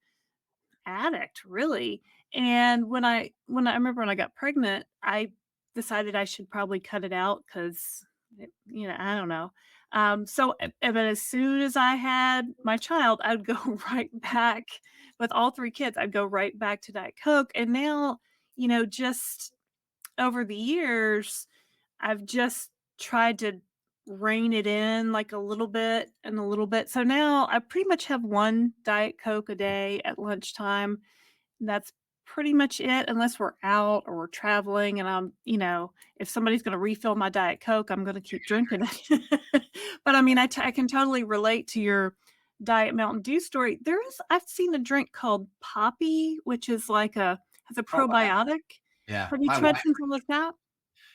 addict, really. And when I remember when I got pregnant, I decided I should probably cut it out because, I don't know. But as soon as I had my child, I'd go right back with all 3 kids. I'd go right back to Diet Coke. And now, just over the years, I've just tried to rein it in like a little bit and a little bit. So now I pretty much have 1 Diet Coke a day at lunchtime. That's pretty much it unless we're out or we're traveling and if somebody's gonna refill my Diet Coke, I'm gonna keep drinking it. But, I mean, I can totally relate to your Diet Mountain Dew story. I've seen a drink called Poppy, which is like has a Oh, probiotic. yeah. Have you My tried wife. something like that?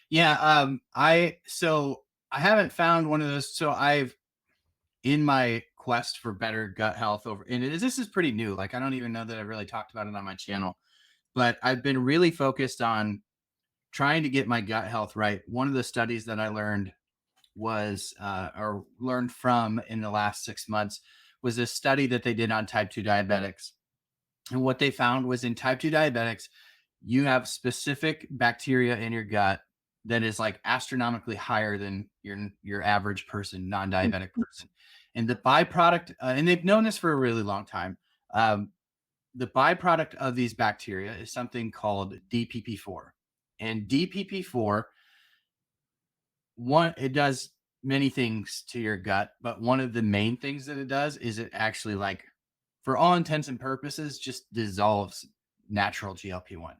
Yeah. I haven't found one of those. So I've in my quest for better gut health this is pretty new. Like I don't even know that I really talked about it on my channel, but I've been really focused on trying to get my gut health right. One of the studies that I learned was or learned from in the last 6 months was this study that they did on type 2 diabetics. And what they found was in type 2 diabetics, you have specific bacteria in your gut that is like astronomically higher than your average person, non-diabetic person. And the byproduct, and they've known this for a really long time. The byproduct of these bacteria is something called DPP4. And DPP4, it does many things to your gut, but one of the main things that it does is it actually like for all intents and purposes just dissolves natural GLP-1.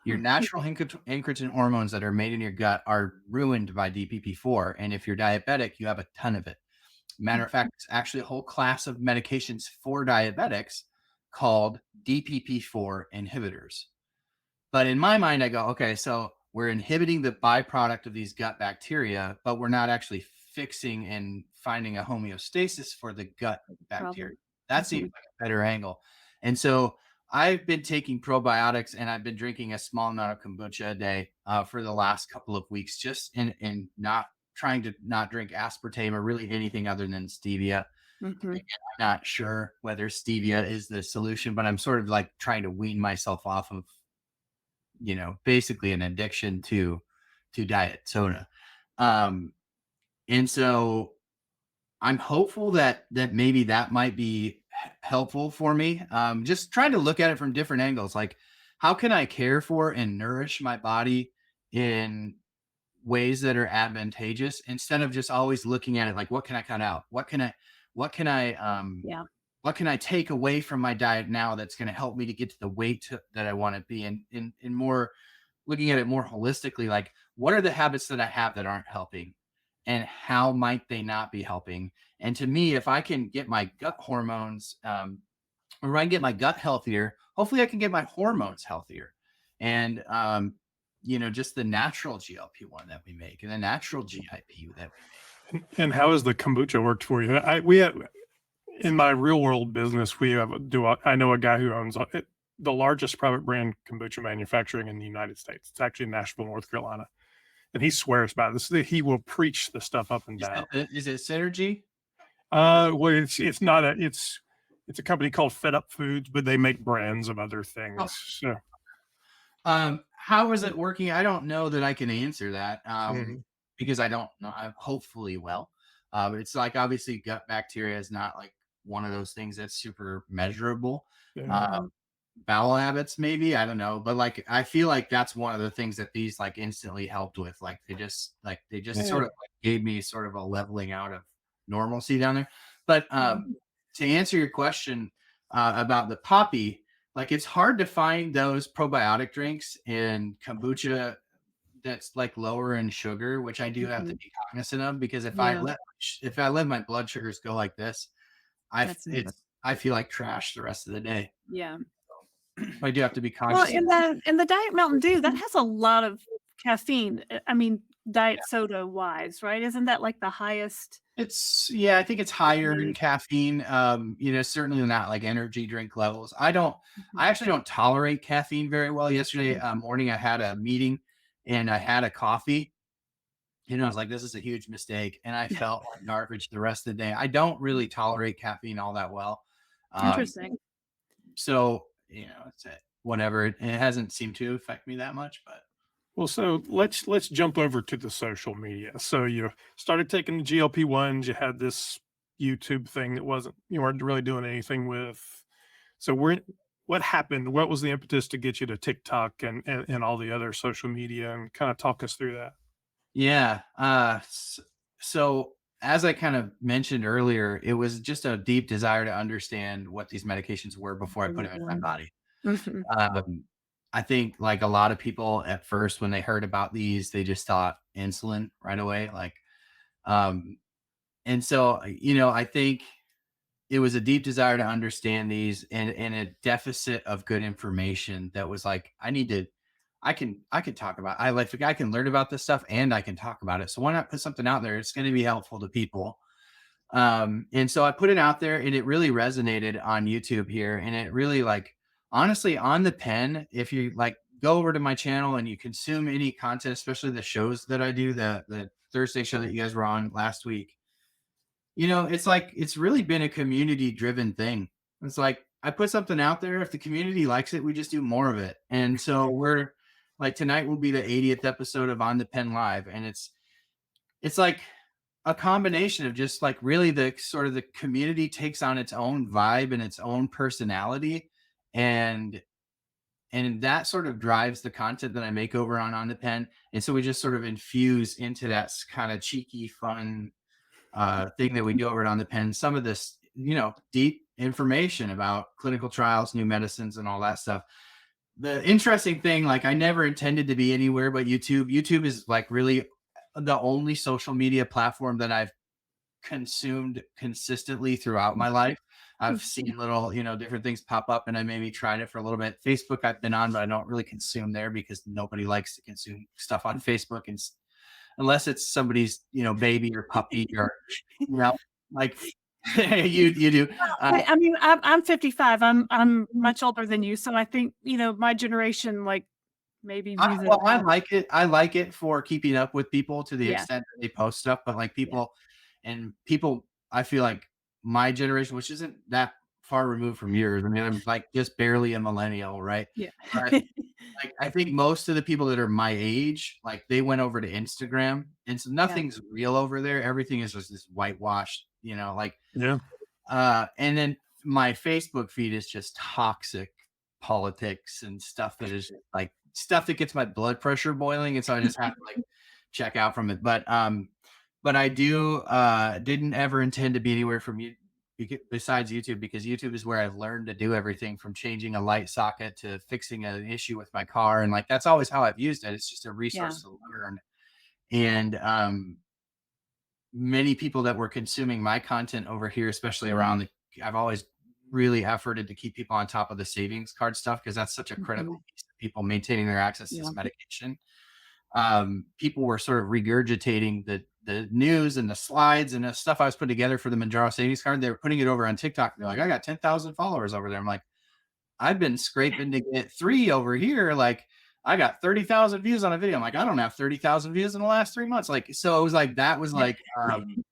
Your Huh. natural incretin hormones that are made in your gut are ruined by DPP4, and if you're diabetic you have a ton of it. Matter of fact, it's actually a whole class of medications for diabetics called DPP4 inhibitors. But in my mind, I go, okay, so we're inhibiting the byproduct of these gut bacteria, but we're not actually fixing and finding a homeostasis for the gut bacteria. Problem. That seems Mhm. like a better angle. And so I've been taking probiotics and I've been drinking a small amount of kombucha a day for the last couple of weeks, just in not trying to not drink aspartame or really anything other than stevia. Hmm. I'm not sure whether stevia is the solution, but I'm sort of like trying to wean myself off of, basically an addiction to diet soda. Um, and so I'm hopeful that maybe that might be helpful for me. Just trying to look at it from different angles. Like, how can I care for and nourish my body in ways that are advantageous instead of just always looking at it like, what can I cut out? What can I, Yeah. what can I take away from my diet now that's going to help me to get to the weight that I want to be in more looking at it more holistically, like what are the habits that I have that aren't helping and how might they not be helping? And to me, if I can get my gut hormones, or I can get my gut healthier, hopefully I can get my hormones healthier. And, just the natural GLP-1 that we make and the natural GIP that we make. And how has the kombucha worked for you? We have in my real world business, I know a guy who owns the largest private brand kombucha manufacturing in the United States. It's actually in Nashville, North Carolina, and he swears by this. He will preach the stuff up and down. Is it Synergy? Well, it's not it's a company called Fed Up Foods, but they make brands of other things. Oh. So, how is it working? I don't know that I can answer that Mhm. because I don't know. I'm hopefully well. But it's like obviously gut bacteria is not like one of those things that's super measurable. Yeah. Bowel habits, maybe, I don't know. But like I feel like that's one of the things that these like instantly helped with. Like they just Yeah. sort of like gave me sort of a leveling out of normalcy down there. But to answer your question about the poppy, like it's hard to find those probiotic drinks in kombucha that's like lower in sugar, which I do have to be cognizant of because if Yeah. if I let my blood sugars go like this, That's not good. I feel like trash the rest of the day. Yeah. I do have to be Well, conscious. in the Diet Mountain Dew, that has a lot of caffeine. I mean, diet soda wise, right? Isn't that like the highest? I think it's higher in Need. caffeine. Certainly not like energy drink levels. I Mhm. actually don't tolerate caffeine very well. Yesterday morning, I had a meeting and I had a coffee. I was like, this is a huge mistake. And I felt like garbage the rest of the day. I don't really tolerate caffeine all that well. Interesting. So, it's whatever. It hasn't seemed to affect me that much, but Well, so let's jump over to the social media. So you started taking the GLP-1s. You had this YouTube thing that you weren't really doing anything with. So what happened? What was the impetus to get you to TikTok and all the other social media, and kind of talk us through that? yeah. So as I kind of mentioned earlier, it was just a deep desire to understand what these medications were before I put them in my body. Mhm. I think like a lot of people at first, when they heard about these, they just thought insulin right away. Um, and so, I think it was a deep desire to understand these and a deficit of good information that was like, I can talk about, I can learn about this stuff and I can talk about it. So why not put something out there? It's going to be helpful to people. And so I put it out there and it really resonated on YouTube here. And it really like, honestly, on the pen, if you like go over to my channel and you consume any content, especially the shows that I do, the Thursday show that you guys were on last week, it's like, it's really been a community driven thing. It's like, I put something out there. If the community likes it, we just do more of it. And so we're like, tonight will be the 80th episode of On the Pen Live. And it's like, a combination of just like really the sort of the community takes on its own vibe and its own personality and that sort of drives the content that I make over on the pen. And so we just sort of infuse into that kind of cheeky fun thing that we do over on the pen some of this deep information about clinical trials, new medicines, and all that stuff. The interesting thing, like I never intended to be anywhere but YouTube is like really the only social media platform that I've consumed consistently throughout my life. I've seen little, different things pop up and I maybe tried it for a little bit. Facebook I've been on, but I don't really consume there because nobody likes to consume stuff on Facebook unless it's somebody's, baby or puppy or, like You do. I mean, I'm 55. I'm much older than you, so I think, my generation, like, maybe views it I as like it. I like it for keeping up with people to the yeah, extent that they post stuff, but like yeah, people, I feel like my generation, which isn't that far removed from yours. I mean, I'm like just barely a millennial, right? yeah. But like I think most of the people that are my age, like they went over to Instagram, and so Yeah, nothing's real over there. Everything is just this whitewashed, like Yeah. and then my Facebook feed is just toxic politics and stuff that is like stuff that gets my blood pressure boiling, and so I just have to like check out from it. But I do didn't ever intend to be anywhere from you besides YouTube, because YouTube is where I've learned to do everything from changing a light socket to fixing an issue with my car, and like that's always how I've used it. It's just a yeah. resource to learn. And many people that were consuming my content over here, especially around I've always really efforted to keep people on top of the savings card stuff, because that's such a critical Mhm. piece of people maintaining their access to Yeah. this medication. People were sort of regurgitating the news and the slides and the stuff I was putting together for the Mounjaro savings card. They were putting it over on TikTok. They're like, I got 10,000 followers over there. I'm like, I've been scraping to get 3 over here. Like, I got 30,000 views on a video. I'm like, I don't have 30,000 views in the last 3 months. Like, so it was like, that was like,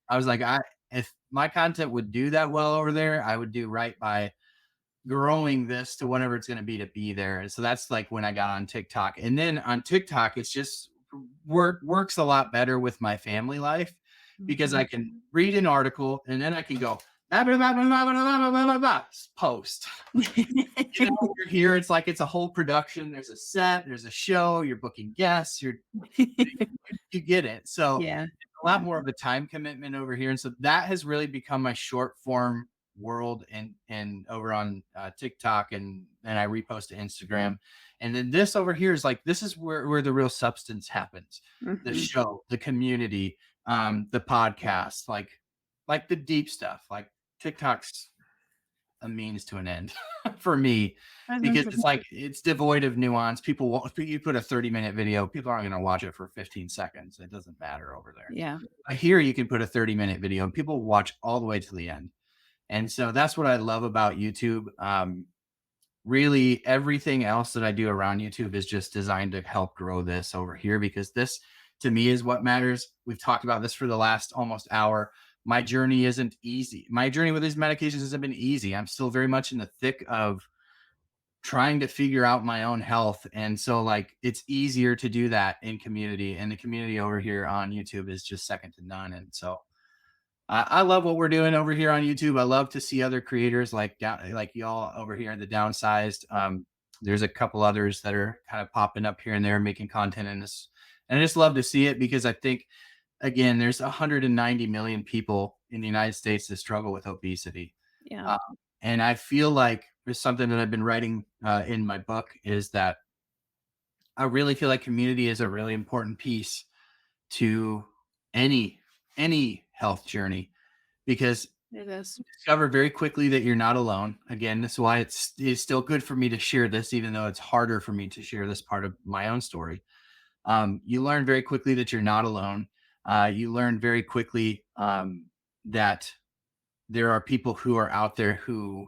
I was like, if my content would do that well over there, I would do right by growing this to whatever it's going to be there. And so that's like when I got on TikTok. And then on TikTok, it's just works a lot better with my family life, because I Mhm. can read an article and then I can go blah, blah, blah, blah, blah, blah, blah, blah, blah, blah, post. You're here, it's like it's a whole production. There's a set, there's a show, you're booking guests, you get it. So Yeah. a lot more of a time commitment over here, and so that has really become my short form world, and over on TikTok, and I repost to Instagram. And then this over here is like, this is where the real substance happens: the Mhm. show, the community, the podcast, like the deep stuff. Like TikTok's a means to an end for me, That's because it's interesting. like it's devoid of nuance. People won't, you put a 30-minute video, people aren't going to watch it for 15 seconds. It doesn't matter over there. Yeah. Here you can put a 30-minute video and people watch all the way to the end. And so that's what I love about YouTube. Really, everything else that I do around YouTube is just designed to help grow this over here, because this to me is what matters. We've talked about this for the last almost hour. My journey isn't easy. My journey with these medications hasn't been easy. I'm still very much in the thick of trying to figure out my own health. And so like it's easier to do that in community, and the community over here on YouTube is just second to none. And so I love what we're doing over here on YouTube. I love to see other creators like y'all over here in the downsized. There's a couple others that are kind of popping up here and there making content in this. And I just love to see it, because I think, again, there's 190 million people in the United States that struggle with obesity. Yeah. Uh, and I feel like there's something that I've been writing in my book, is that I really feel like community is a really important piece to any health journey, because It is. discover very quickly that you're not alone. Again, this is why it's still good for me to share this, even though it's harder for me to share this part of my own story. You learn very quickly that you're not alone. You learn very quickly that there are people who are out there who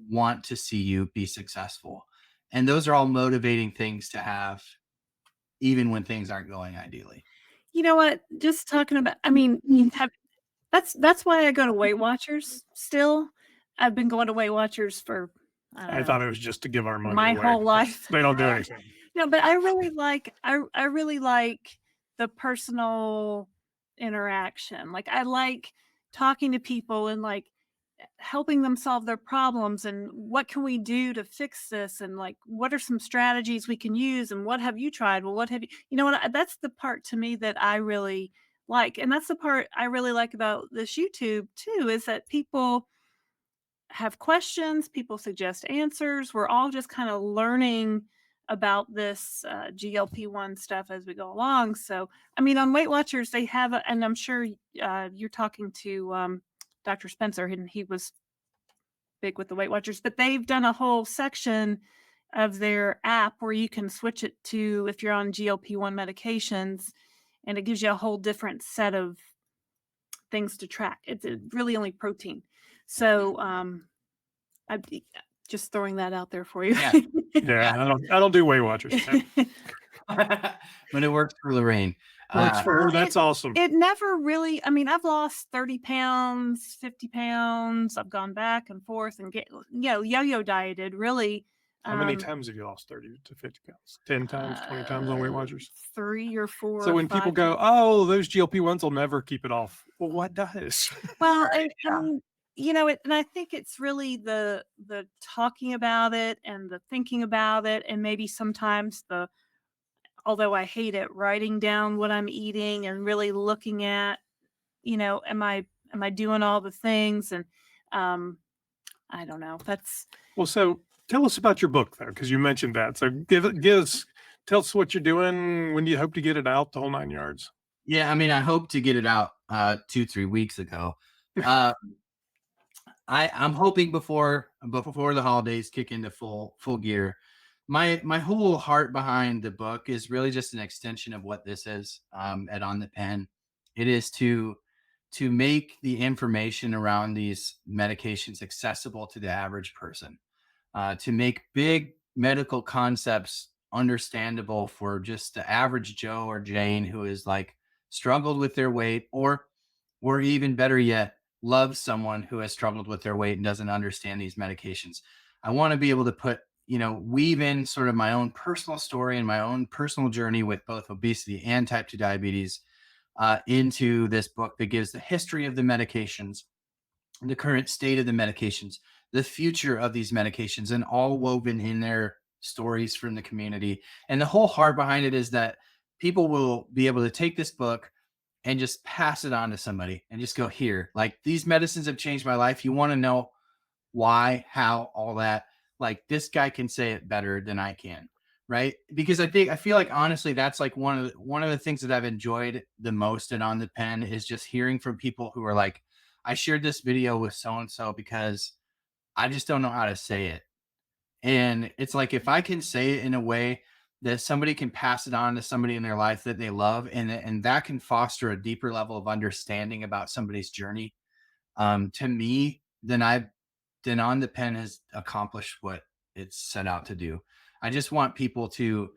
want to see you be successful. And those are all motivating things to have, even when things aren't going ideally. You know what? Just talking about, I mean, you have that's why I go to Weight Watchers still. I've been going to Weight Watchers for, I don't I know, thought it was just to give our money my away. whole life. They don't do anything. No, but I really like the personal interaction. Like, I like talking to people and, like, helping them solve their problems, and what can we do to fix this, and, like, what are some strategies we can use, and what have you tried? Well, what have you know what? That's the part to me that I really like, and that's the part I really like about this YouTube too, is that people have questions, people suggest answers. We're all just kind of learning about this GLP-1 stuff as we go along. So, I mean, on Weight Watchers, they have, and I'm sure you're talking to Dr. Spencer, and he was big with the Weight Watchers, but they've done a whole section of their app where you can switch it to if you're on GLP-1 medications, and it gives you a whole different set of things to track. It's really only protein. So I'm just throwing that out there for you. Yeah. Yeah, I don't do Weight Watchers. But it works for Lorraine. Works for her. Well, That's awesome. It never really, I mean, I've lost 30 pounds, 50 pounds. I've gone back and forth and yo-yo dieted really. How many times have you lost 30 to 50 pounds? 10 times, 20 times on Weight Watchers? 3 or 4 So or when people 5 go, oh, those GLP-1s will never keep it off. Well, what does? Well, Right, I mean, and I think it's really the talking about it and the thinking about it, and maybe sometimes although I hate it, writing down what I'm eating and really looking at, am I doing all the things? And I don't know. That's Well, so tell us about your book, though, because you mentioned that. So tell us what you're doing. When do you hope to get it out, the whole 9 yards? Yeah, I mean, I hope to get it out 2-3 weeks ago. I'm hoping before the holidays kick into full gear. My whole heart behind the book is really just an extension of what this is at On the Pen. It is to make the information around these medications accessible to the average person, to make big medical concepts understandable for just the average Joe or Jane who is like struggled with their weight, or even better yet, loves someone who has struggled with their weight and doesn't understand these medications. I want to be able to weave in sort of my own personal story and my own personal journey with both obesity and type 2 diabetes into this book that gives the history of the medications, the current state of the medications, the future of these medications, and all woven in their stories from the community. And the whole heart behind it is that people will be able to take this book and just pass it on to somebody and just go, here, like, these medicines have changed my life. You want to know why, how, all that? Like, this guy can say it better than I can. Right. Because I feel like, honestly, that's like one of the things that I've enjoyed the most and On the Pen is just hearing from people who are like, I shared this video with so-and-so because I just don't know how to say it. And it's like, if I can say it in a way that somebody can pass it on to somebody in their life that they love, and that can foster a deeper level of understanding about somebody's journey, to me, then On the Pen has accomplished what it's set out to do. I just want people to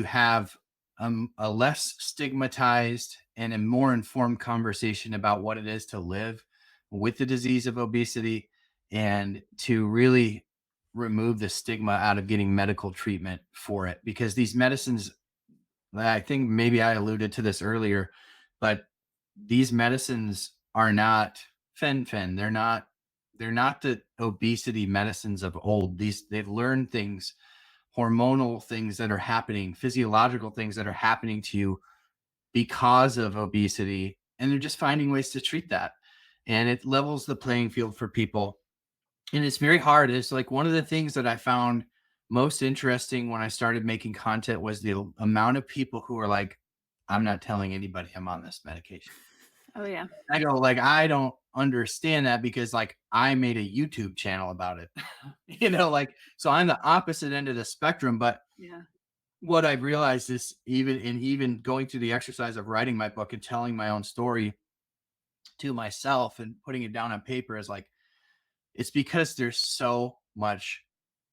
have a less stigmatized and a more informed conversation about what it is to live with the disease of obesity, and to really remove the stigma out of getting medical treatment for it. Because these medicines, I think maybe I alluded to this earlier, but these medicines are not fen-phen. They're not the obesity medicines of old. They've learned things, hormonal things that are happening, physiological things that are happening to you because of obesity, and they're just finding ways to treat that. And it levels the playing field for people. And it's very hard. It's like one of the things that I found most interesting when I started making content was the amount of people who are like, I'm not telling anybody I'm on this medication. Oh yeah. I go, like, I don't understand that, because like I made a YouTube channel about it, like, so I'm the opposite end of the spectrum. But Yeah. what I've realized is, even going through the exercise of writing my book and telling my own story to myself and putting it down on paper, is like, it's because there's so much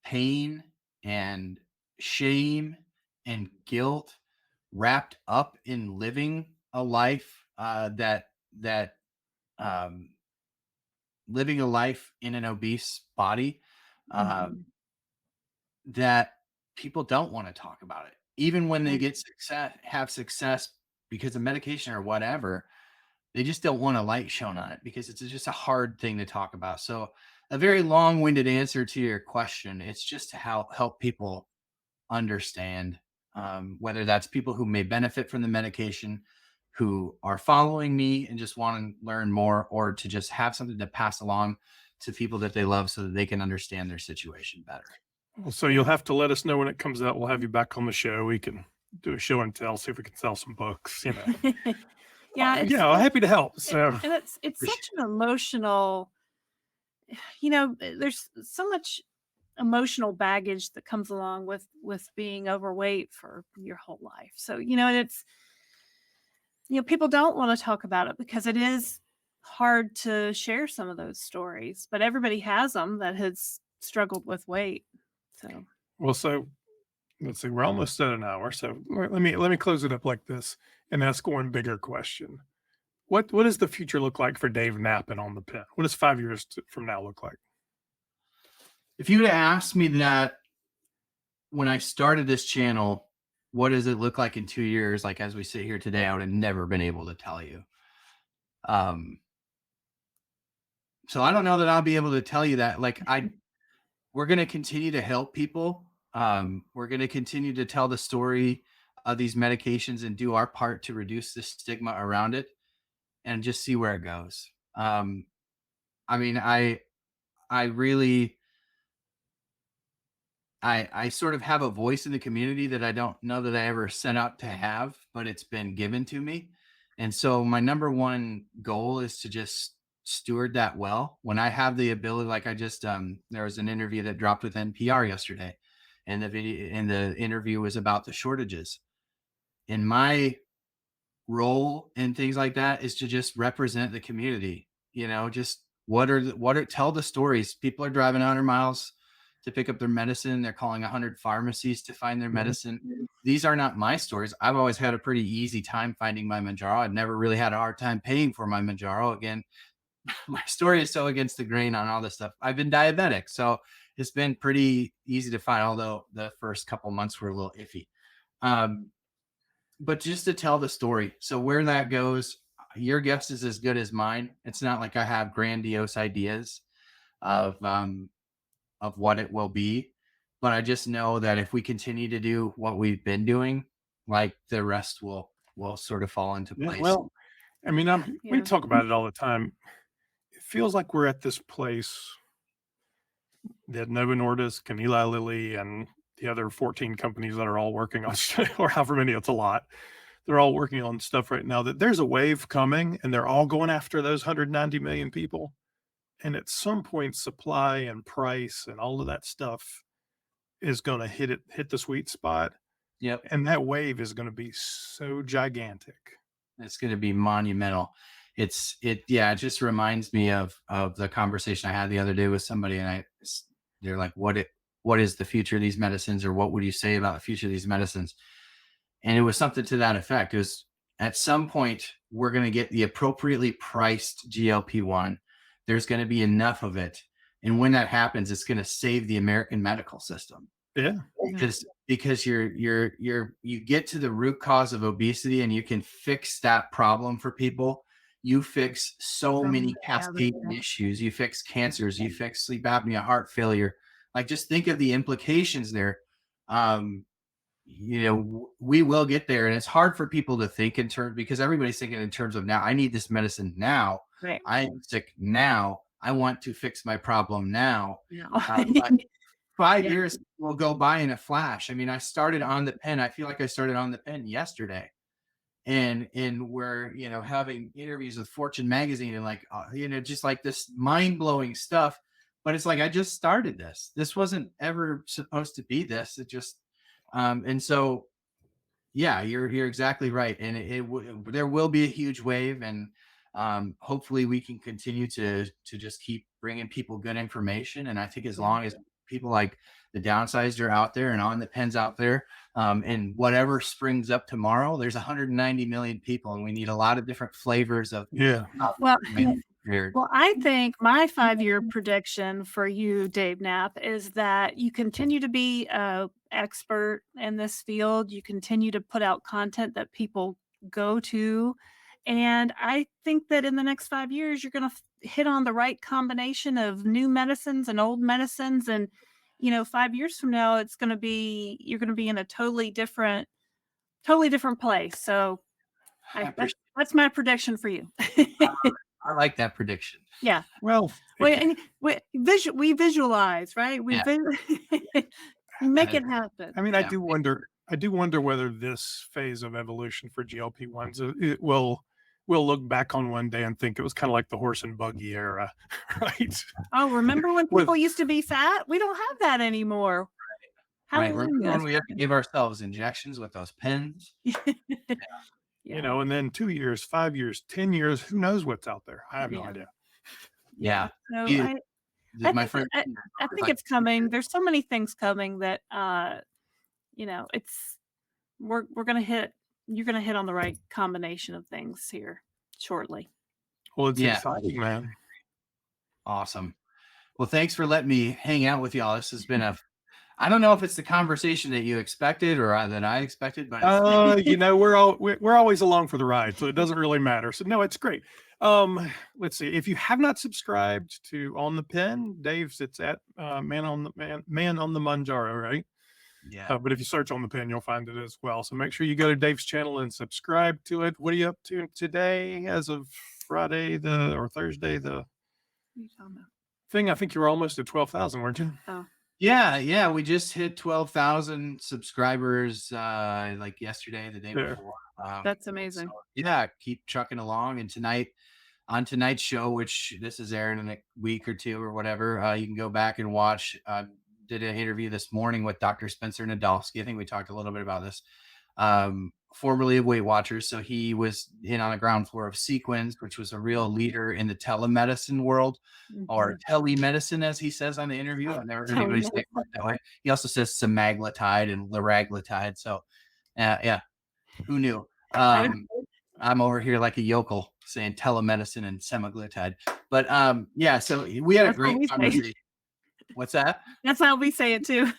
pain and shame and guilt wrapped up in living a life um, living a life in an obese body, Mhm. that people don't want to talk about it, even when they have success because of medication or whatever. They just don't want a light shown on it because it's just a hard thing to talk about. So, a very long-winded answer to your question. It's just to help people understand, whether that's people who may benefit from the medication, who are following me and just want to learn more, or to just have something to pass along to people that they love so that they can understand their situation better. Well, so you'll have to let us know when it comes out. We'll have you back on the show. We can do a show and tell, see if we can sell some books. Yeah, Happy to help. So and it's such an emotional, there's so much emotional baggage that comes along with being overweight for your whole life. So, and it's, people don't want to talk about it because it is hard to share some of those stories, but everybody has them that has struggled with weight. So, Well, so let's see, we're almost at an hour. So let me close it up like this and ask one bigger question. What does the future look like for Dave Knapp and On the Pen? What does 5 years from now look like? If you would have asked me that when I started this channel, what does it look like in 2 years? Like as we sit here today, I would have never been able to tell you. So I don't know that I'll be able to tell you that. Like we're going to continue to help people. We're going to continue to tell the story of these medications and do our part to reduce the stigma around it and just see where it goes. I mean, I really, I sort of have a voice in the community that I don't know that I ever set out to have, but it's been given to me. And so my number one goal is to just steward that well. When I have the ability, like I just, there was an interview that dropped with NPR yesterday, and the interview was about the shortages. And my role and things like that is to just represent the community, just tell the stories. People are driving 100 miles to pick up their medicine. They're calling 100 pharmacies to find their medicine. These are not my stories. I've always had a pretty easy time finding my Mounjaro. I've never really had a hard time paying for my Mounjaro. Again, my story is so against the grain on all this stuff. I've been diabetic, so it's been pretty easy to find, although the first couple months were a little iffy. But just to tell the story. So where that goes, your guess is as good as mine. It's not like I have grandiose ideas of what it will be, but I just know that if we continue to do what we've been doing, like the rest will sort of fall into place. Well, I mean, we Yeah. talk about it all the time. It feels like we're at this place that Novo Nordisk and Eli Lilly and the other 14 companies that are all working on, or however many, it's a lot. They're all working on stuff right now that there's a wave coming and they're all going after those 190 million people. And at some point, supply and price and all of that stuff is going to hit the sweet spot. Yep. And that wave is going to be so gigantic. It's going to be monumental. It just reminds me of the conversation I had the other day with somebody, and they're like, what is the future of these medicines, or what would you say about the future of these medicines? And it was something to that effect. It was, at some point, we're going to get the appropriately priced GLP-1. There's going to be enough of it. And when that happens, it's going to save the American medical system. Yeah. Because you get to the root cause of obesity and you can fix that problem for people. You fix so many cascading issues. You fix cancers. You fix sleep apnea, heart failure. Like, just think of the implications there. We will get there, and it's hard for people to think in terms, because everybody's thinking in terms of now. I need this medicine now. Right. I'm sick now. I want to fix my problem now. Yeah. 5 years will go by in a flash. I mean, I started On the Pen. I feel like I started On the Pen yesterday. And we're, having interviews with Fortune magazine and just like this mind-blowing stuff. But it's like, I just started this. This wasn't ever supposed to be this. It just, and so, yeah, you're exactly right. And there will be a huge wave, and hopefully we can continue to just keep bringing people good information. And I think as long as people like the Downsized are out there and On the Pen's out there, and whatever springs up tomorrow, there's 190 million people, and we need a lot of different flavors of. Yeah. Well, I think my 5-year prediction for you, Dave Knapp, is that you continue to be an expert in this field. You continue to put out content that people go to. And I think that in the next 5 years, you're going to hit on the right combination of new medicines and old medicines. And, 5 years from now, you're going to be in a totally different place. So that's my prediction for you. I like that prediction. Yeah. Well, we visualize, right? We make it happen. I mean, I do wonder whether this phase of evolution for GLP-1s, we'll look back on one day and think it was kind of like the horse and buggy era, right? Oh, remember when people used to be fat? We don't have that anymore. Right. Remember when we have to give ourselves injections with those pens? you know, and then 2 years, 5 years, 10 years, who knows what's out there? I have no Yeah. idea. Yeah. So He- I my friend, think it's coming. There's so many things coming that you know, we're gonna hit. You're gonna hit on the right combination of things here shortly. Well, it's Yeah. exciting, man. Awesome. Well, thanks for letting me hang out with y'all. This has been I don't know if it's the conversation that you expected or that I expected, but You know, we're always along for the ride, so it doesn't really matter. So no, it's great. Let's see. If you have not subscribed to On the Pen, Dave's, it's at Man on the Mounjaro, right? yeah. But if you search On the Pen, you'll find it as well. So make sure you go to Dave's channel and subscribe to it. What are you up to today, as of Friday or Thursday? The What are you talking about? thing. I think you were almost at 12,000, weren't you? Oh, Yeah, we just hit 12,000 subscribers like yesterday, the day There. before. that's amazing. So, yeah, keep trucking along. And on tonight's show, which this is airing in a week or two or whatever, you can go back and watch. Did an interview this morning with Dr. Spencer Nadolsky. I think we talked a little bit about this. Formerly of Weight Watchers. So he was in on the ground floor of Sequence, which was a real leader in the telemedicine world, or telemedicine, as he says on the interview. I've never heard anybody say it quite that way. He also says semaglutide and liraglutide. So, yeah, who knew? I'm over here like a yokel saying telemedicine and semaglutide. But yeah, so we had a That's what we great say. conversation. What's that? That's how we say it too.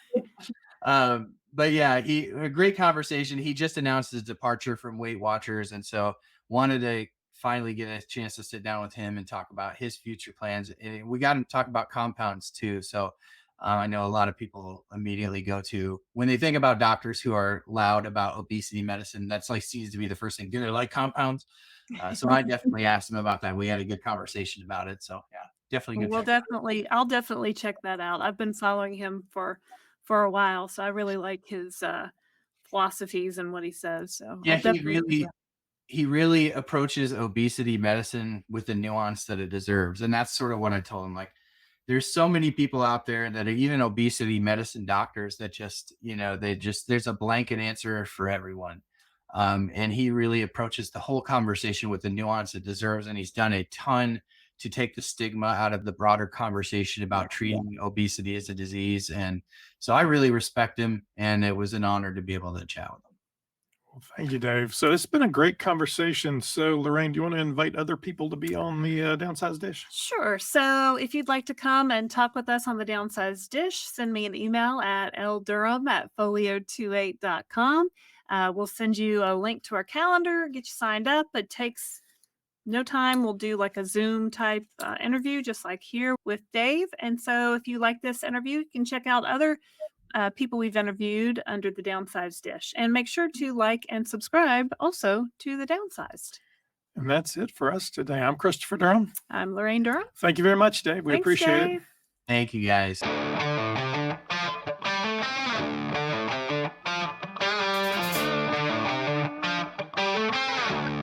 But yeah, a great conversation. He just announced his departure from Weight Watchers, and so wanted to finally get a chance to sit down with him and talk about his future plans. And we got to talk about compounds too. So I know a lot of people immediately go to, when they think about doctors who are loud about obesity medicine, that's like seems to be the first thing. Do they like compounds? So I definitely asked him about that. We had a good conversation about it. So yeah, definitely good. I'll definitely check that out. I've been following him for a while, so I really like his philosophies and what he says. So Yeah, I'll definitely he really approaches obesity medicine with the nuance that it deserves. And that's sort of what I told him. Like, there's so many people out there that are even obesity medicine doctors that just, there's a blanket answer for everyone. And he really approaches the whole conversation with the nuance it deserves. And he's done a ton to take the stigma out of the broader conversation about treating obesity as a disease. And so I really respect him, and it was an honor to be able to chat with him. Well, thank you, Dave. So it's been a great conversation. So Lorraine, do you want to invite other people to be on the Downsized Dish? Sure. So if you'd like to come and talk with us on the Downsized Dish, send me an email at ldurham@folio28.com. We'll send you a link to our calendar, get you signed up. It takes no time. We'll do like a Zoom type interview, just like here with Dave. And so if you like this interview, you can check out other people we've interviewed under the Downsized Dish. And make sure to like and subscribe also to the Downsized. And that's it for us today. I'm Christopher Durham. I'm Lorraine Durham. Thank you very much, Dave. We Thanks, appreciate Dave. it. Thank you, guys.